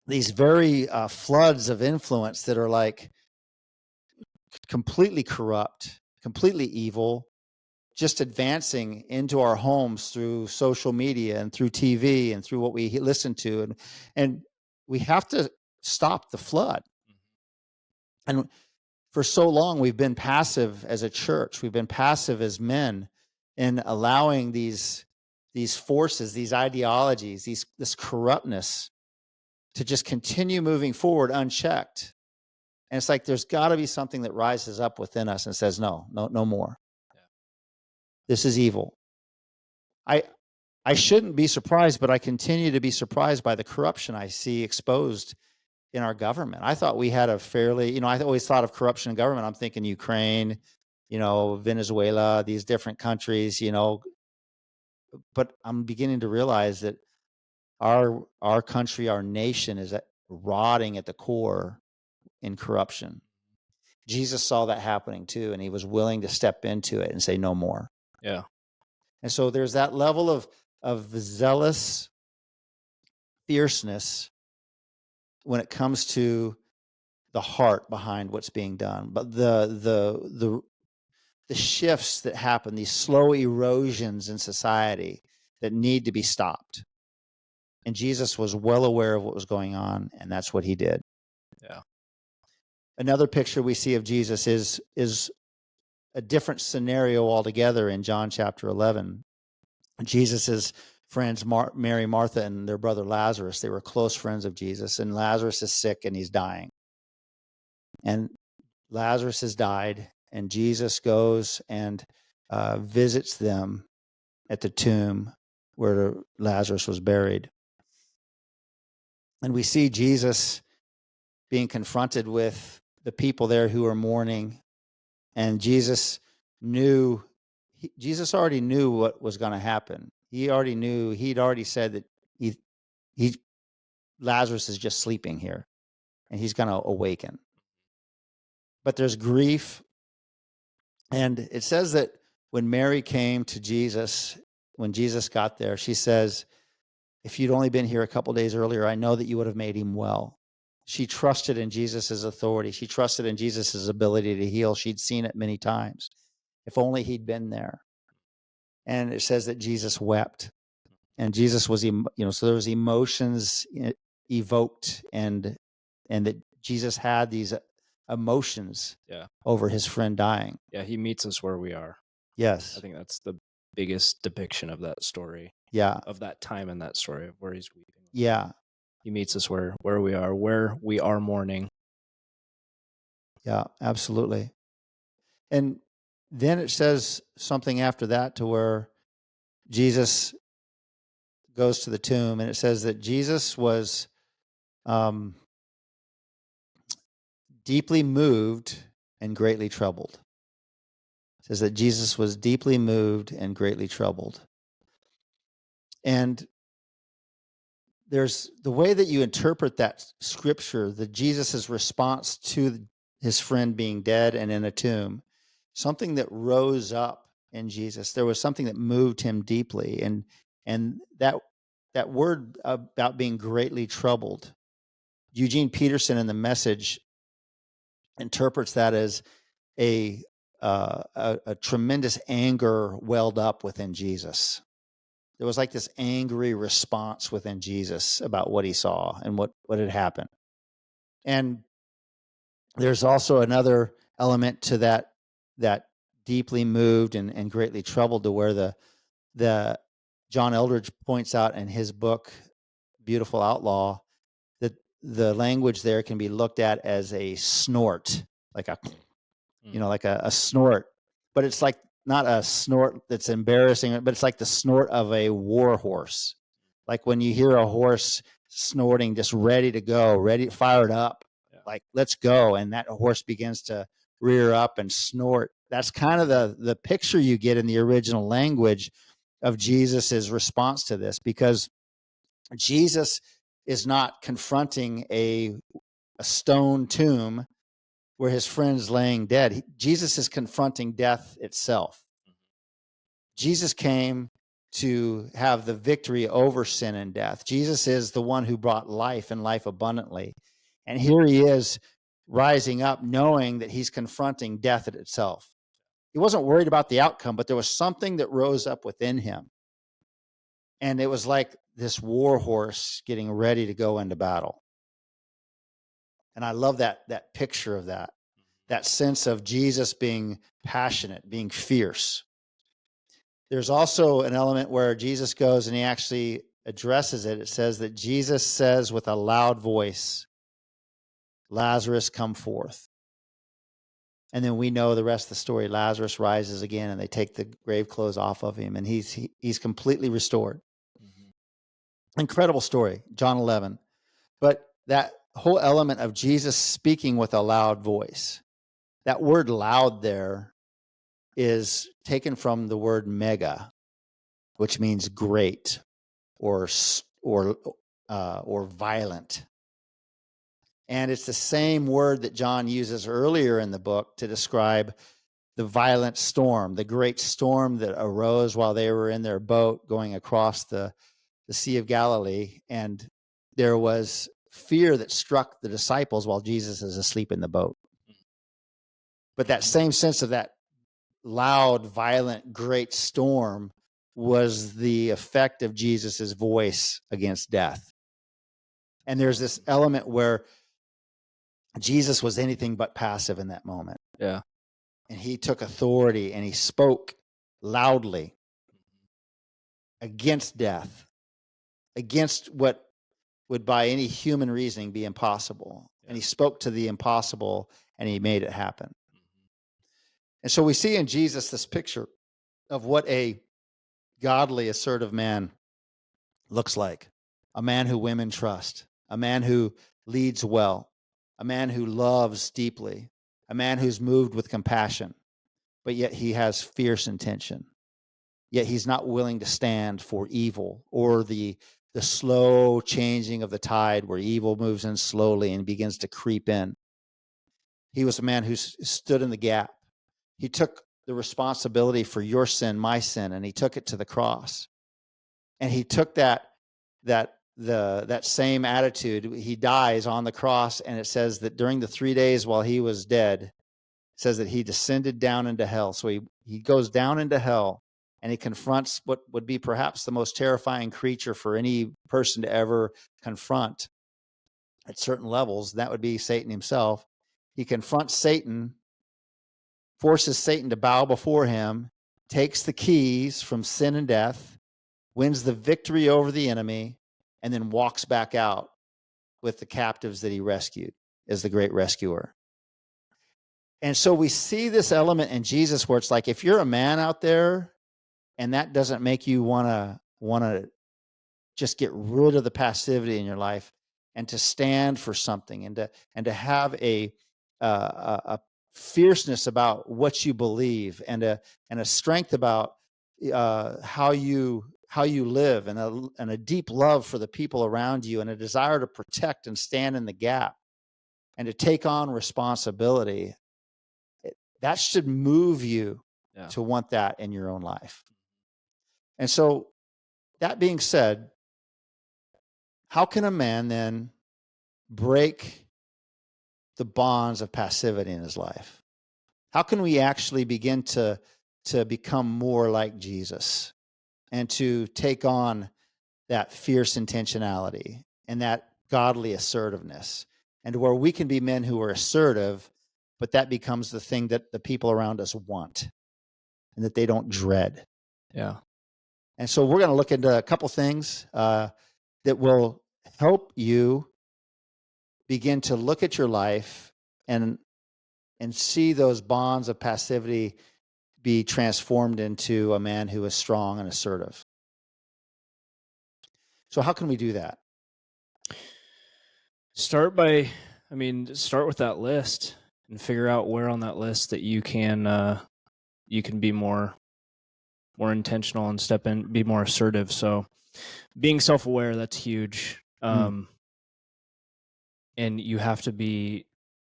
these very floods of influence that are like completely corrupt, completely evil, just advancing into our homes through social media and through TV and through what we listen to. And we have to stop the flood. And for so long, we've been passive as a church. We've been passive as men in allowing these forces, these ideologies, this corruptness to just continue moving forward unchecked. And it's like there's got to be something that rises up within us and says, no more. Yeah. This is evil. I shouldn't be surprised, but I continue to be surprised by the corruption I see exposed in our government. I thought we had a fairly, I always thought of corruption in government. I'm thinking Ukraine, Venezuela, these different countries, but I'm beginning to realize that our country, our nation is rotting at the core in corruption. Jesus saw that happening too, and he was willing to step into it and say no more. Yeah. And so there's that level of zealous fierceness when it comes to the heart behind what's being done, but the shifts that happen, these slow erosions in society that need to be stopped. And Jesus was well aware of what was going on, and that's what he did. Yeah. Another picture we see of Jesus is a different scenario altogether in John chapter 11. Jesus's friends, Mary, Martha, and their brother Lazarus, they were close friends of Jesus, and Lazarus is sick and he's dying. And Lazarus has died, and Jesus goes and visits them at the tomb where Lazarus was buried. And we see Jesus being confronted with the people there who are mourning, and Jesus already knew what was going to happen. He'd already said that Lazarus is just sleeping here, and he's going to awaken. But there's grief. And it says that when Mary came to Jesus, when Jesus got there, she says, if you'd only been here a couple days earlier, I know that you would have made him well. She trusted in Jesus's authority. She trusted in Jesus's ability to heal. She'd seen it many times. If only he'd been there. And it says that Jesus wept. And Jesus was, so there was emotions evoked, and that Jesus had these emotions over his friend dying. Yeah, he meets us where we are. Yes. I think that's the biggest depiction of that story. Yeah. Of that time in that story of where he's weeping. Yeah. He meets us where we are mourning. Yeah, absolutely. And then it says something after that to where Jesus goes to the tomb, and it says that Jesus was deeply moved and greatly troubled. It says that Jesus was deeply moved and greatly troubled. And there's the way that you interpret that scripture, that Jesus's response to his friend being dead and in a tomb, something that rose up in Jesus. There was something that moved him deeply, and that word about being greatly troubled. Eugene Peterson in The Message interprets that as a tremendous anger welled up within Jesus. There was like this angry response within Jesus about what he saw and what had happened. And there's also another element to that deeply moved and greatly troubled, to where the John Eldredge points out in his book, Beautiful Outlaw, that the language there can be looked at as a snort, like a snort. But it's like not a snort that's embarrassing, but it's like the snort of a war horse. Like when you hear a horse snorting, just ready to go, ready, fired up, like let's go, and that horse begins to rear up and snort. That's kind of the picture you get in the original language of Jesus's response to this, because Jesus is not confronting a stone tomb where his friend's laying dead. Jesus is confronting death itself. Jesus came to have the victory over sin and death. Jesus is the one who brought life and life abundantly. And here he is rising up, knowing that he's confronting death itself. He wasn't worried about the outcome, but there was something that rose up within him. And it was like this war horse getting ready to go into battle. And I love that picture of that sense of Jesus being passionate, being fierce. There's also an element where Jesus goes and he actually addresses it. It says that Jesus says with a loud voice, Lazarus, come forth. And then we know the rest of the story. Lazarus rises again and they take the grave clothes off of him and he's completely restored. Mm-hmm. Incredible story, John 11. But that whole element of Jesus speaking with a loud voice, that word loud there is taken from the word mega, which means great or violent. And it's the same word that John uses earlier in the book to describe the violent storm, the great storm that arose while they were in their boat going across the Sea of Galilee. And there was fear that struck the disciples while Jesus is asleep in the boat. But that same sense of that loud, violent, great storm was the effect of Jesus's voice against death. And there's this element where Jesus was anything but passive in that moment. Yeah. And he took authority and he spoke loudly against death, against what would by any human reasoning be impossible. And he spoke to the impossible and he made it happen. And so we see in Jesus this picture of what a godly, assertive man looks like. A man who women trust, a man who leads well, a man who loves deeply, a man who's moved with compassion, but yet he has fierce intention. Yet he's not willing to stand for evil or the slow changing of the tide where evil moves in slowly and begins to creep in. He was a man who stood in the gap. He took the responsibility for your sin, my sin, and he took it to the cross. And he took that same attitude. He dies on the cross, and it says that during the 3 days while he was dead, it says that he descended down into hell. So he goes down into hell, and he confronts what would be perhaps the most terrifying creature for any person to ever confront at certain levels. That would be Satan himself. He confronts Satan, forces Satan to bow before him, takes the keys from sin and death, wins the victory over the enemy, and then walks back out with the captives that he rescued as the great rescuer. And so we see this element in Jesus where it's like, if you're a man out there and that doesn't make you want to just get rid of the passivity in your life and to stand for something and to have a fierceness about what you believe and a strength about how you live and a deep love for the people around you and a desire to protect and stand in the gap and to take on responsibility, that should move you to want that in your own life. And so that being said, how can a man then break the bonds of passivity in his life? How can we actually begin to become more like Jesus and to take on that fierce intentionality and that godly assertiveness, and where we can be men who are assertive, but that becomes the thing that the people around us want and that they don't dread? Yeah. And so we're going to look into a couple things that will help you begin to look at your life and see those bonds of passivity be transformed into a man who is strong and assertive. So how can we do that? Start with that list and figure out where on that list that you can be more intentional and be more assertive. So being self-aware, that's huge. And you have to be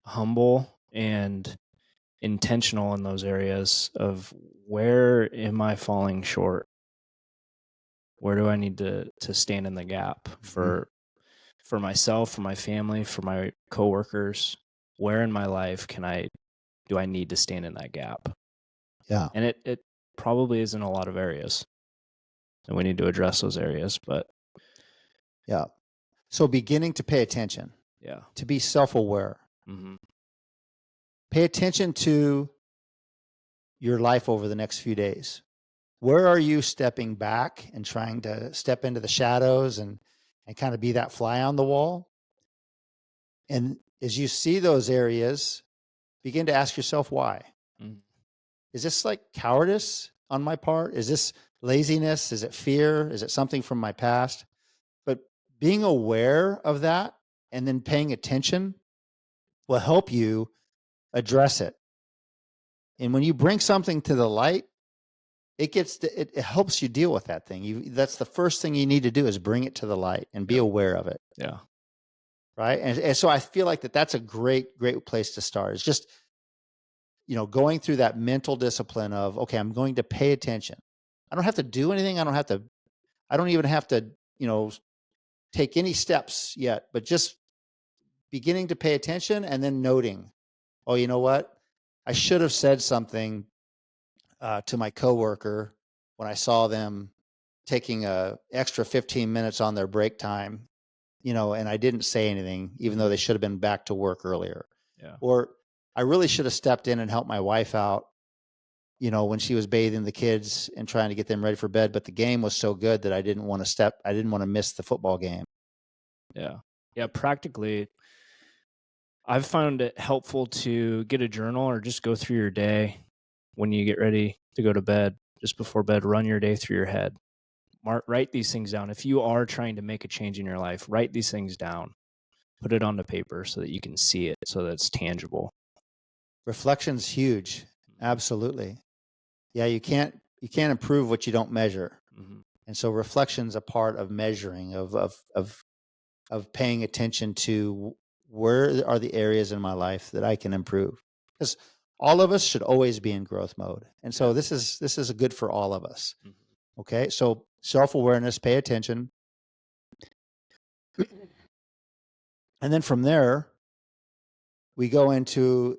humble and intentional in those areas of where am I falling short? Where do I need to stand in the gap for myself, for my family, for my coworkers? Where in my life do I need to stand in that gap? Yeah. And it probably is in a lot of areas, and we need to address those areas. But yeah. So beginning to pay attention, to be self-aware, pay attention to your life over the next few days. Where are you stepping back and trying to step into the shadows and kind of be that fly on the wall? And as you see those areas, begin to ask yourself why. Is this like cowardice on my part? Is this laziness? Is it fear? Is it something from my past? But being aware of that and then paying attention will help you address it. And when you bring something to the light, it helps you deal with that thing. That's the first thing you need to do is bring it to the light and be aware of it. Yeah. Right. And so I feel like that's a great place to start. It's just, going through that mental discipline of, okay, I'm going to pay attention. I don't have to do anything. I don't even have to, take any steps yet, but just beginning to pay attention and then noting, oh, you know what? I should have said something to my coworker when I saw them taking a extra 15 minutes on their break time, and I didn't say anything, even though they should have been back to work earlier. Yeah. Or I really should have stepped in and helped my wife out, when she was bathing the kids and trying to get them ready for bed. But the game was so good that I didn't want to miss the football game. Yeah. Yeah. Practically, I've found it helpful to get a journal or just go through your day when you get ready to go to bed, just before bed, run your day through your head. Write these things down. If you are trying to make a change in your life, write these things down, put it on the paper so that you can see it, so that it's tangible. Reflection's huge. Absolutely. Yeah. You can't improve what you don't measure. And so reflection's a part of measuring, of paying attention to where are the areas in my life that I can improve, because all of us should always be in growth mode. And so this is good for all of us. Okay. So self-awareness, pay attention. And then from there, we go into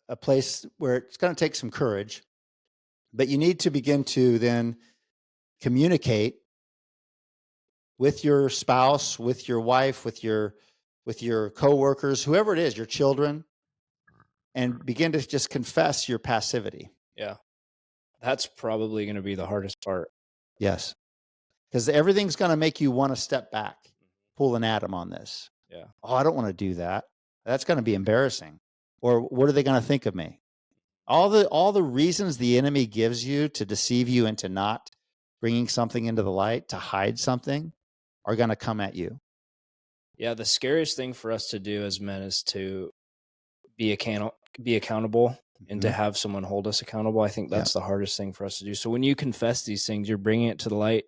a place where it's going to take some courage, but you need to begin to then communicate with your spouse, with your wife, with your coworkers, whoever it is, your children, and begin to just confess your passivity. Yeah. That's probably going to be the hardest part. Yes. Because everything's going to make you want to step back, pull an Adam on this. Yeah. Oh, I don't want to do that. That's going to be embarrassing. Or what are they going to think of me? All the reasons the enemy gives you to deceive you into not bringing something into the light, to hide something, are going to come at you. Yeah. The scariest thing for us to do as men is to be accountable and to have someone hold us accountable. I think that's the hardest thing for us to do. So when you confess these things, you're bringing it to the light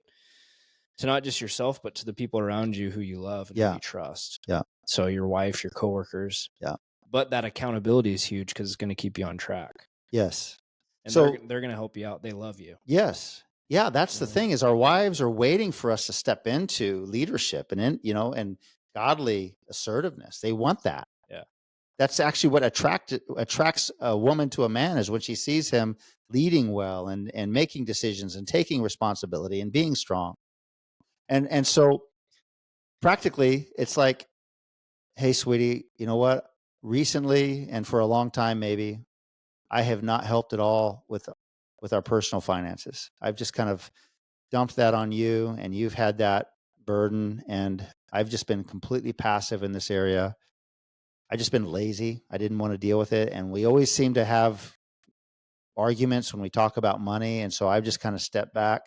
to not just yourself, but to the people around you who you love and who you trust. Yeah. So your wife, your coworkers. Yeah. But that accountability is huge because it's going to keep you on track. Yes. And so they're going to help you out. They love you. Yes. Yeah. That's the thing, is our wives are waiting for us to step into leadership and and godly assertiveness. They want that. Yeah. That's actually what attracts a woman to a man, is when she sees him leading well and making decisions and taking responsibility and being strong. And so practically it's like, hey, sweetie, you know what? Recently, and for a long time, maybe, I have not helped at all with our personal finances. I've just kind of dumped that on you, and you've had that burden, and I've just been completely passive in this area. I just been lazy. I didn't want to deal with it. And we always seem to have arguments when we talk about money. And so I've just kind of stepped back.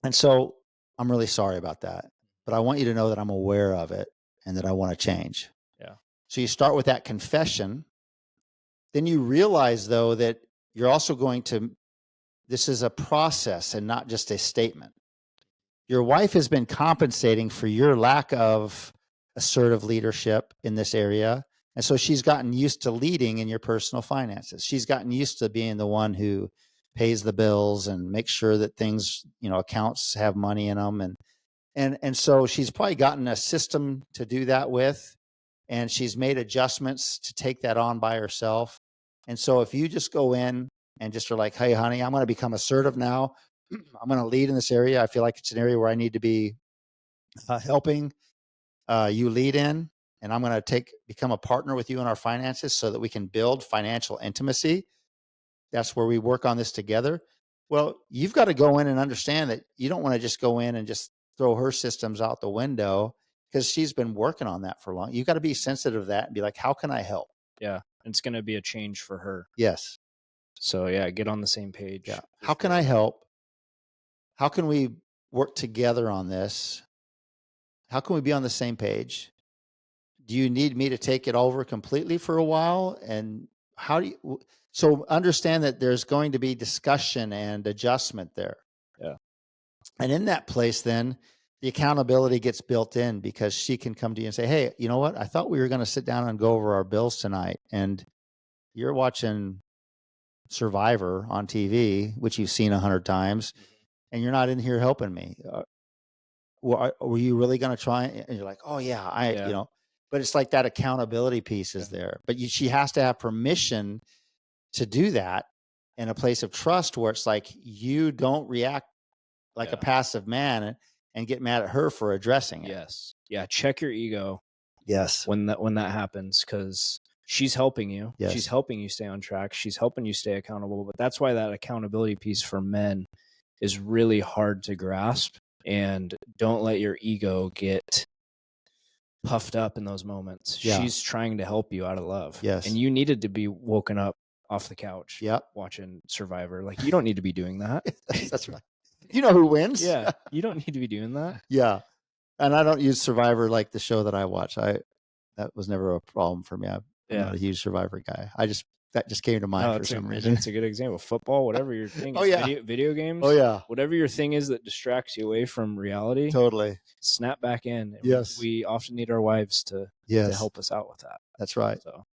And so I'm really sorry about that. But I want you to know that I'm aware of it and that I want to change. Yeah. So you start with that confession. Then you realize, though, that you're also going to, this is a process and not just a statement. Your wife has been compensating for your lack of assertive leadership in this area. And so she's gotten used to leading in your personal finances. She's gotten used to being the one who pays the bills and makes sure that things, accounts have money in them. And so she's probably gotten a system to do that with, and she's made adjustments to take that on by herself. And so if you just go in and just are like, hey, honey, I'm going to become assertive now. I'm going to lead in this area. I feel like it's an area where I need to be helping you lead in, and I'm going to become a partner with you in our finances so that we can build financial intimacy. That's where we work on this together. Well, you've got to go in and understand that you don't want to just go in and just throw her systems out the window, because she's been working on that for long. You've got to be sensitive to that and be like, how can I help? Yeah. It's going to be a change for her. Yes. So yeah, get on the same page. Yeah. How can I help? How can we work together on this? How can we be on the same page? Do you need me to take it over completely for a while? And how do you, so understand that there's going to be discussion and adjustment there. Yeah. And in that place, then the accountability gets built in, because she can come to you and say, hey, you know what? I thought we were going to sit down and go over our bills tonight, and you're watching Survivor on TV, which you've seen 100 times, and you're not in here helping me. Were you really going to try? And you're like, oh yeah, but it's like that accountability piece is there. But she has to have permission to do that in a place of trust, where it's like, you don't react like a passive man and get mad at her for addressing it. Yes. Yeah. Check your ego. Yes. When that happens, because she's helping you. Yes. She's helping you stay on track. She's helping you stay accountable. But that's why that accountability piece for men is really hard to grasp. And don't let your ego get puffed up in those moments. Yeah. She's trying to help you out of love. Yes. And you needed to be woken up off the couch. Yep. Watching Survivor. Like, you don't need to be doing that. That's right. You know who wins? Yeah. You don't need to be doing that. Yeah. And I don't use Survivor like the show that I watch. That was never a problem for me. I'm not a huge Survivor guy. That just came to mind for some reason. It's a good example. Football, whatever your thing is. Oh, yeah. Video games. Oh, yeah. Whatever your thing is that distracts you away from reality. Totally. Snap back in. Yes. We often need our wives to help us out with that. That's right. So,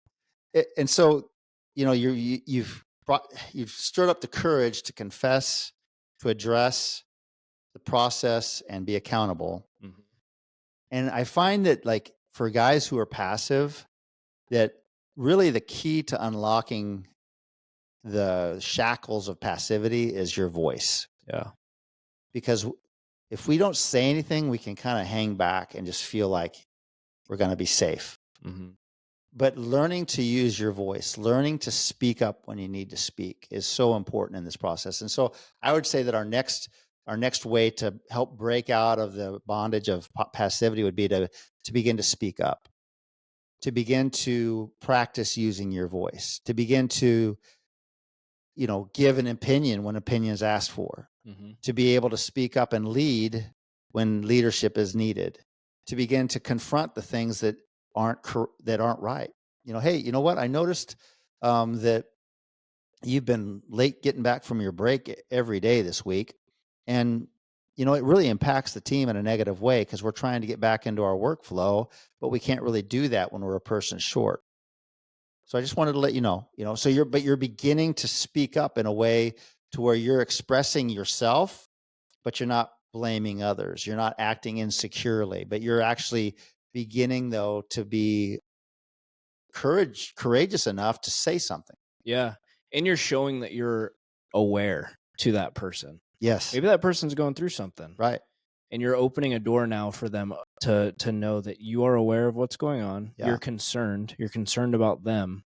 and so, you've stirred up the courage to confess, to address the process, and be accountable. mm-hmm. And I find that, like, for guys who are passive, that really the key to unlocking the shackles of passivity is your voice. Yeah. Because if we don't say anything, we can kind of hang back and just feel like we're going to be safe. Mm-hmm. But learning to use your voice, learning to speak up when you need to speak, is so important in this process. And so I would say that our next way to help break out of the bondage of passivity would be to begin to speak up, to begin to practice using your voice, to begin to, give an opinion when opinion is asked for, Mm-hmm. to be able to speak up and lead when leadership is needed, to begin to confront the things that aren't right. Hey, you know what? I noticed that you've been late getting back from your break every day this week. And, it really impacts the team in a negative way, because we're trying to get back into our workflow, but we can't really do that when we're a person short. So I just wanted to let you know, so you're beginning to speak up in a way to where you're expressing yourself, but you're not blaming others. You're not acting insecurely, but you're actually beginning, though, to be courageous enough to say something. Yeah. And you're showing that you're aware to that person. Yes. Maybe that person's going through something. Right. And you're opening a door now for them to know that you are aware of what's going on. Yeah. You're concerned about them.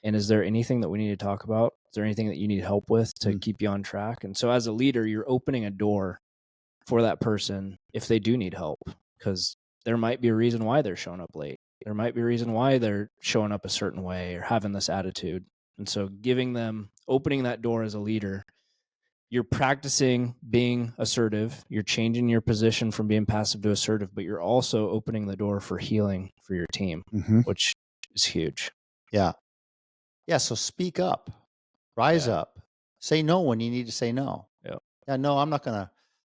And is there anything that we need to talk about? Is there anything that you need help with to keep you on track? And so as a leader, you're opening a door for that person if they do need help, because there might be a reason why they're showing up late. There might be a reason why they're showing up a certain way or having this attitude. And so opening that door as a leader, you're practicing being assertive. You're changing your position from being passive to assertive, but you're also opening the door for healing for your team, which is huge. Yeah. Yeah. So speak up, rise up, say no when you need to say no. Yep. Yeah. No, I'm not going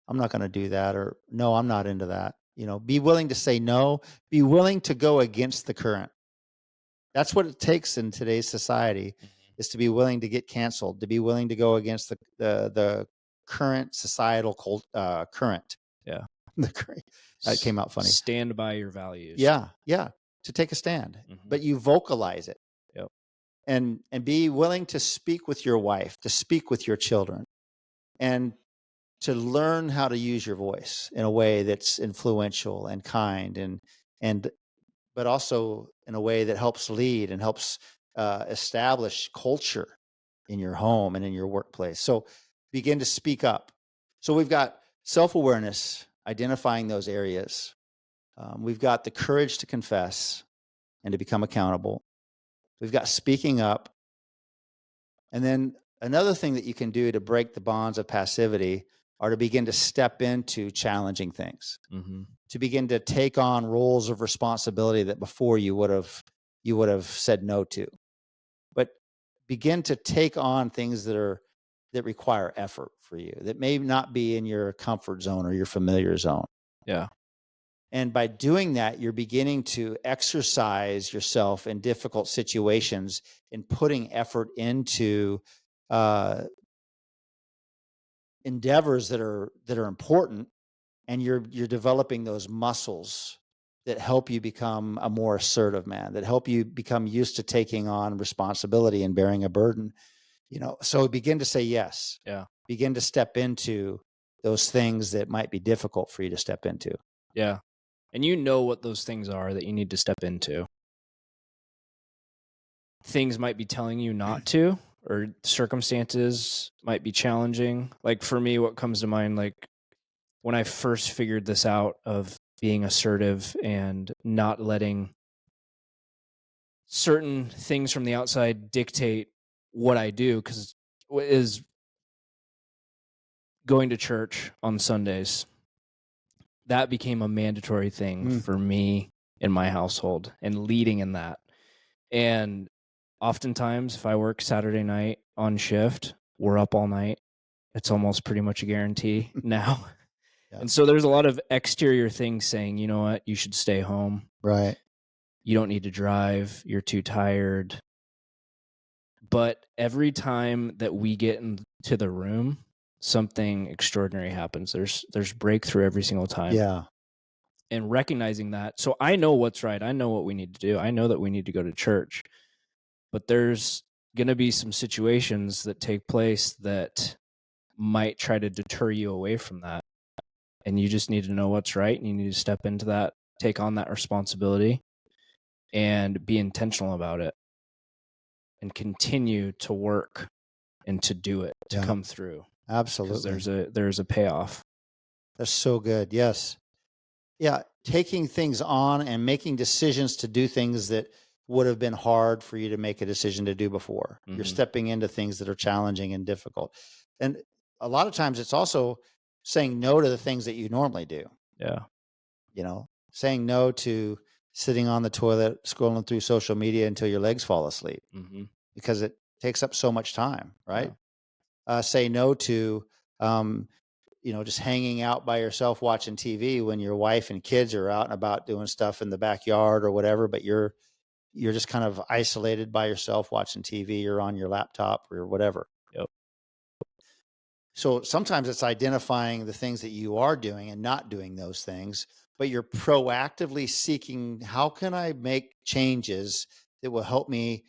to do that. Or no, I'm not into that. Be willing to say no, be willing to go against the current. That's what it takes in today's society, is to be willing to get canceled, to be willing to go against the current societal current. Yeah. That came out funny. Stand by your values. Yeah. Yeah. To take a stand, but you vocalize it. Yep. And be willing to speak with your wife, to speak with your children, and to learn how to use your voice in a way that's influential and kind, and but also in a way that helps lead and helps establish culture in your home and in your workplace. So begin to speak up. So we've got self-awareness, identifying those areas. We've got the courage to confess and to become accountable. We've got speaking up. And then another thing that you can do to break the bonds of passivity are to begin to step into challenging things, to begin to take on roles of responsibility that before you would have said no to. But begin to take on things that require effort for you, that may not be in your comfort zone or your familiar zone. Yeah. And by doing that, you're beginning to exercise yourself in difficult situations and putting effort into endeavors that are important, and you're developing those muscles that help you become a more assertive man, that help you become used to taking on responsibility and bearing a burden. So begin to say yes. Yeah. Begin to step into those things that might be difficult for you to step into. Yeah. And what those things are that you need to step into. Things might be telling you not to, or circumstances might be challenging. Like for me, what comes to mind, like when I first figured this out of being assertive and not letting certain things from the outside dictate what I do, because is going to church on Sundays. That became a mandatory thing for me in my household, and leading in that. And oftentimes, if I work Saturday night on shift, we're up all night. It's almost pretty much a guarantee now. Yeah. And so there's a lot of exterior things saying, you know what, you should stay home. Right. You don't need to drive. You're too tired. But every time that we get into the room, something extraordinary happens. There's breakthrough every single time. Yeah. And recognizing that. So I know what's right. I know what we need to do. I know that we need to go to church. But there's going to be some situations that take place that might try to deter you away from that. And you just need to know what's right. And you need to step into that, take on that responsibility, and be intentional about it. And continue to work and to do it, to come through. Absolutely. Because there's a payoff. That's so good. Yes. Yeah. Taking things on and making decisions to do things that would have been hard for you to make a decision to do before. You're stepping into things that are challenging and difficult. And a lot of times it's also saying no to the things that you normally do. Yeah. Saying no to sitting on the toilet, scrolling through social media until your legs fall asleep, because it takes up so much time, right? Yeah. Say no to, just hanging out by yourself watching TV when your wife and kids are out and about doing stuff in the backyard or whatever, but you're just kind of isolated by yourself watching TV or on your laptop or whatever. Yep. So sometimes it's identifying the things that you are doing and not doing those things, but you're proactively seeking, how can I make changes that will help me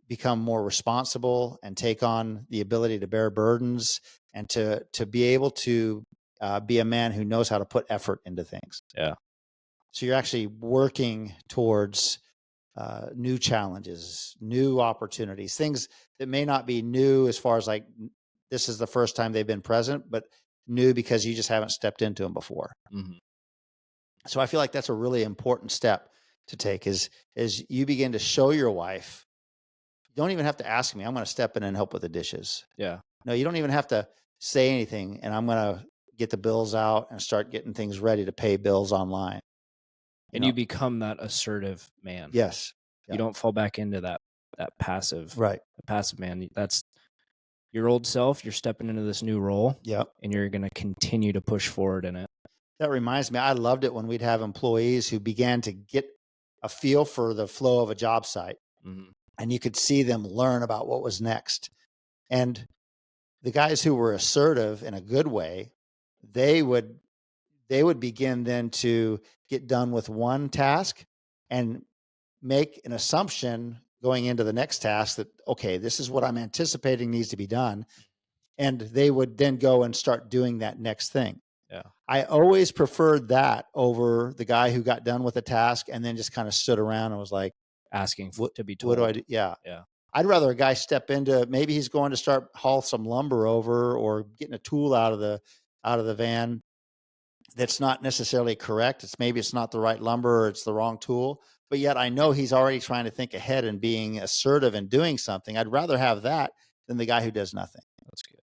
become more responsible and take on the ability to bear burdens and to be able to be a man who knows how to put effort into things. Yeah. So you're actually working towards new challenges, new opportunities, things that may not be new as far as like this is the first time they've been present, but new because you just haven't stepped into them before. So I feel like that's a really important step to take is you begin to show your wife You don't even have to ask me. I'm going to step in and help with the dishes. Yeah. No, you don't even have to say anything, and I'm going to get the bills out and start getting things ready to pay bills online. And you become that assertive man. Yes. You don't fall back into that passive, Right. passive man. That's your old self. You're stepping into this new role. Yep. And you're going to continue to push forward in it. That reminds me, I loved it when we'd have employees who began to get a feel for the flow of a job site. Mm-hmm. And you could see them learn about what was next. And the guys who were assertive in a good way, they would begin then to get done with one task and make an assumption going into the next task that, okay, this is what I'm anticipating needs to be done. And they would then go and start doing that next thing. Yeah. I always preferred that over the guy who got done with a task and then just kind of stood around and was like, asking to be what told. do I do? Yeah. Yeah. I'd rather a guy step into, maybe he's going to start haul some lumber over or getting a tool out of the van that's not necessarily correct. Maybe it's not the right lumber or it's the wrong tool, but yet I know he's already trying to think ahead and being assertive and doing something. I'd rather have that than the guy who does nothing. That's good.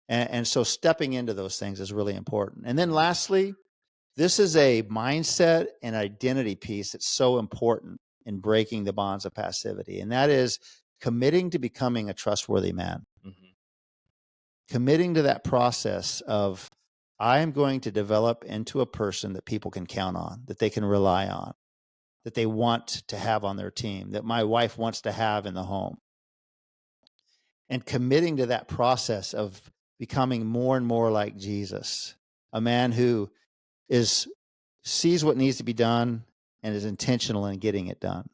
And so stepping into those things is really important. And then lastly, this is a mindset and identity piece that's so important in breaking the bonds of passivity. And that is committing to becoming a trustworthy man. Mm-hmm. Committing to that process of, I am going to develop into a person that people can count on, that they can rely on, that they want to have on their team, that my wife wants to have in the home. And committing to that process of becoming more and more like Jesus, a man who sees what needs to be done and is intentional in getting it done,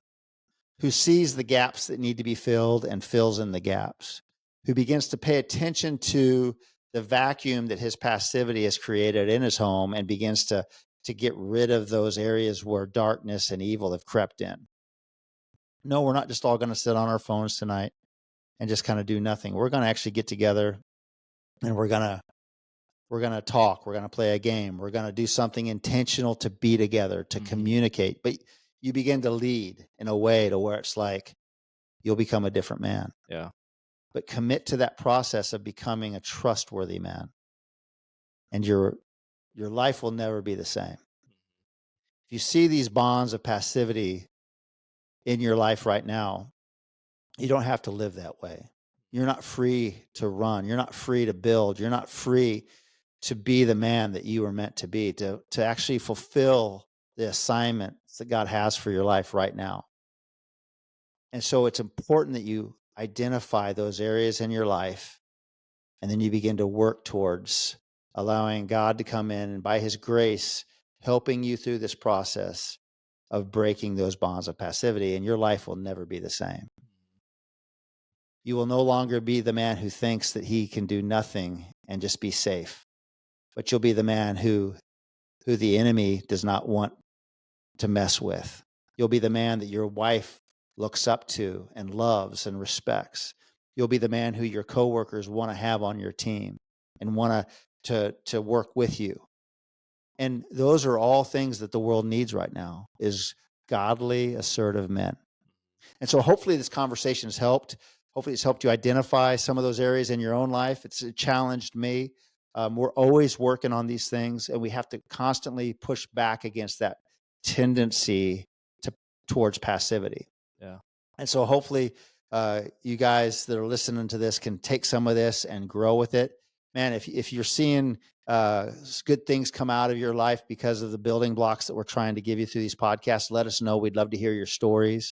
who sees the gaps that need to be filled and fills in the gaps, who begins to pay attention to the vacuum that his passivity has created in his home and begins to get rid of those areas where darkness and evil have crept in. No, we're not just all going to sit on our phones tonight and just kind of do nothing. We're going to actually get together and we're going to talk. We're going to play a game. We're going to do something intentional to be together, to communicate. But you begin to lead in a way to where it's like you'll become a different man. Yeah. But commit to that process of becoming a trustworthy man. And your life will never be the same. If you see these bonds of passivity in your life right now, you don't have to live that way. You're not free to run. You're not free to build. You're not free to be the man that you were meant to be, to actually fulfill the assignments that God has for your life right now. And so it's important that you identify those areas in your life, and then you begin to work towards allowing God to come in and by his grace, helping you through this process of breaking those bonds of passivity, and your life will never be the same. You will no longer be the man who thinks that he can do nothing and just be safe, but you'll be the man who the enemy does not want to mess with. You'll be the man that your wife looks up to and loves and respects. You'll be the man who your coworkers want to have on your team and want to work with you. And those are all things that the world needs right now, is godly, assertive men. And so hopefully this conversation has helped. Hopefully it's helped you identify some of those areas in your own life. It's challenged me. We're always working on these things, and we have to constantly push back against that tendency towards passivity. Yeah. And so hopefully you guys that are listening to this can take some of this and grow with it. Man, if you're seeing good things come out of your life because of the building blocks that we're trying to give you through these podcasts, let us know. We'd love to hear your stories.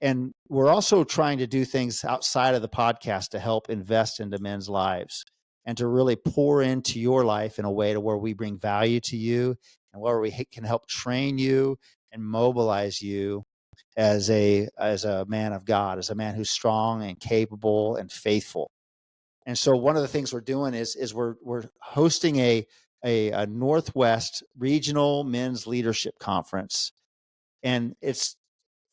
And we're also trying to do things outside of the podcast to help invest into men's lives and to really pour into your life in a way to where we bring value to you and where we can help train you and mobilize you as a man of God, as a man who's strong and capable and faithful. And so one of the things we're doing is we're hosting a Northwest Regional Men's Leadership Conference. And it's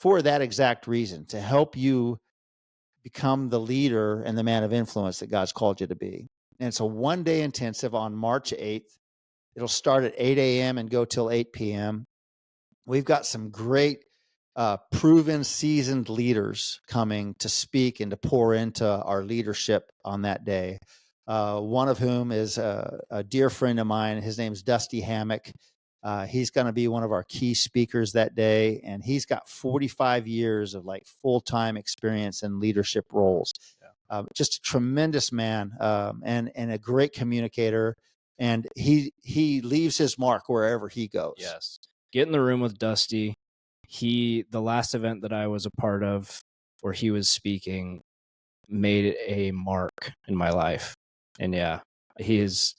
for that exact reason, to help you become the leader and the man of influence that God's called you to be. And it's a one-day intensive on March 8th. It'll start at 8 a.m. and go till 8 p.m. We've got some great proven, seasoned leaders coming to speak and to pour into our leadership on that day. One of whom is a dear friend of mine. His name's Dusty Hammock. He's going to be one of our key speakers that day, and he's got 45 years of like full-time experience in leadership roles. Just a tremendous man, and a great communicator. And he leaves his mark wherever he goes. Yes. Get in the room with Dusty. The last event that I was a part of where he was speaking made a mark in my life. And yeah, he is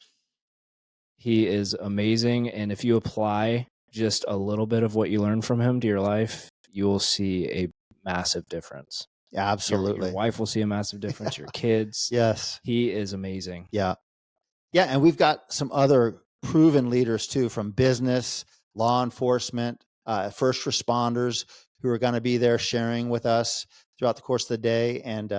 amazing. And if you apply just a little bit of what you learn from him to your life, you will see a massive difference. Yeah, absolutely. Your wife will see a massive difference. Your kids. Yes. He is amazing. Yeah. Yeah. And we've got some other proven leaders too, from business, law enforcement, first responders, who are going to be there sharing with us throughout the course of the day. And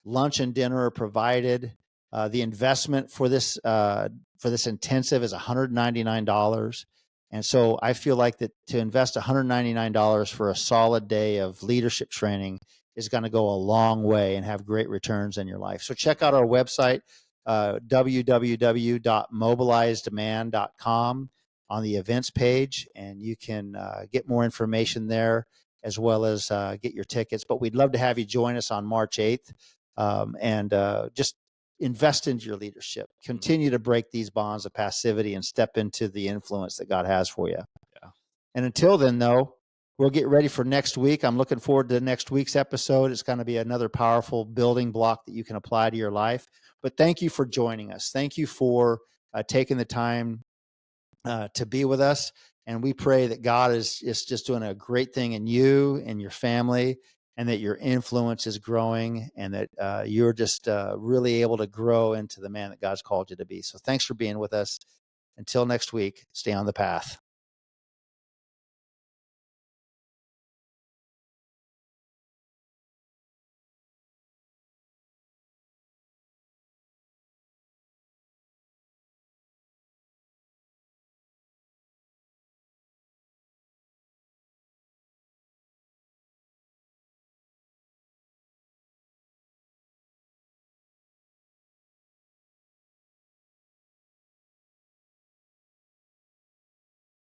lunch and dinner are provided. The investment for this intensive is $199. And so I feel like that to invest $199 for a solid day of leadership training is going to go a long way and have great returns in your life. So check out our website, www.mobilizedman.com, on the events page, and you can get more information there, as well as get your tickets. But we'd love to have you join us on March 8th, and just invest into your leadership. Continue to break these bonds of passivity and step into the influence that God has for you. Yeah. And until then, though, we'll get ready for next week. I'm looking forward to next week's episode. It's going to be another powerful building block that you can apply to your life. But thank you for joining us. Thank you for taking the time to be with us. And we pray that God is just doing a great thing in you and your family, and that your influence is growing, and that you're just really able to grow into the man that God's called you to be. So thanks for being with us. Until next week, stay on the path.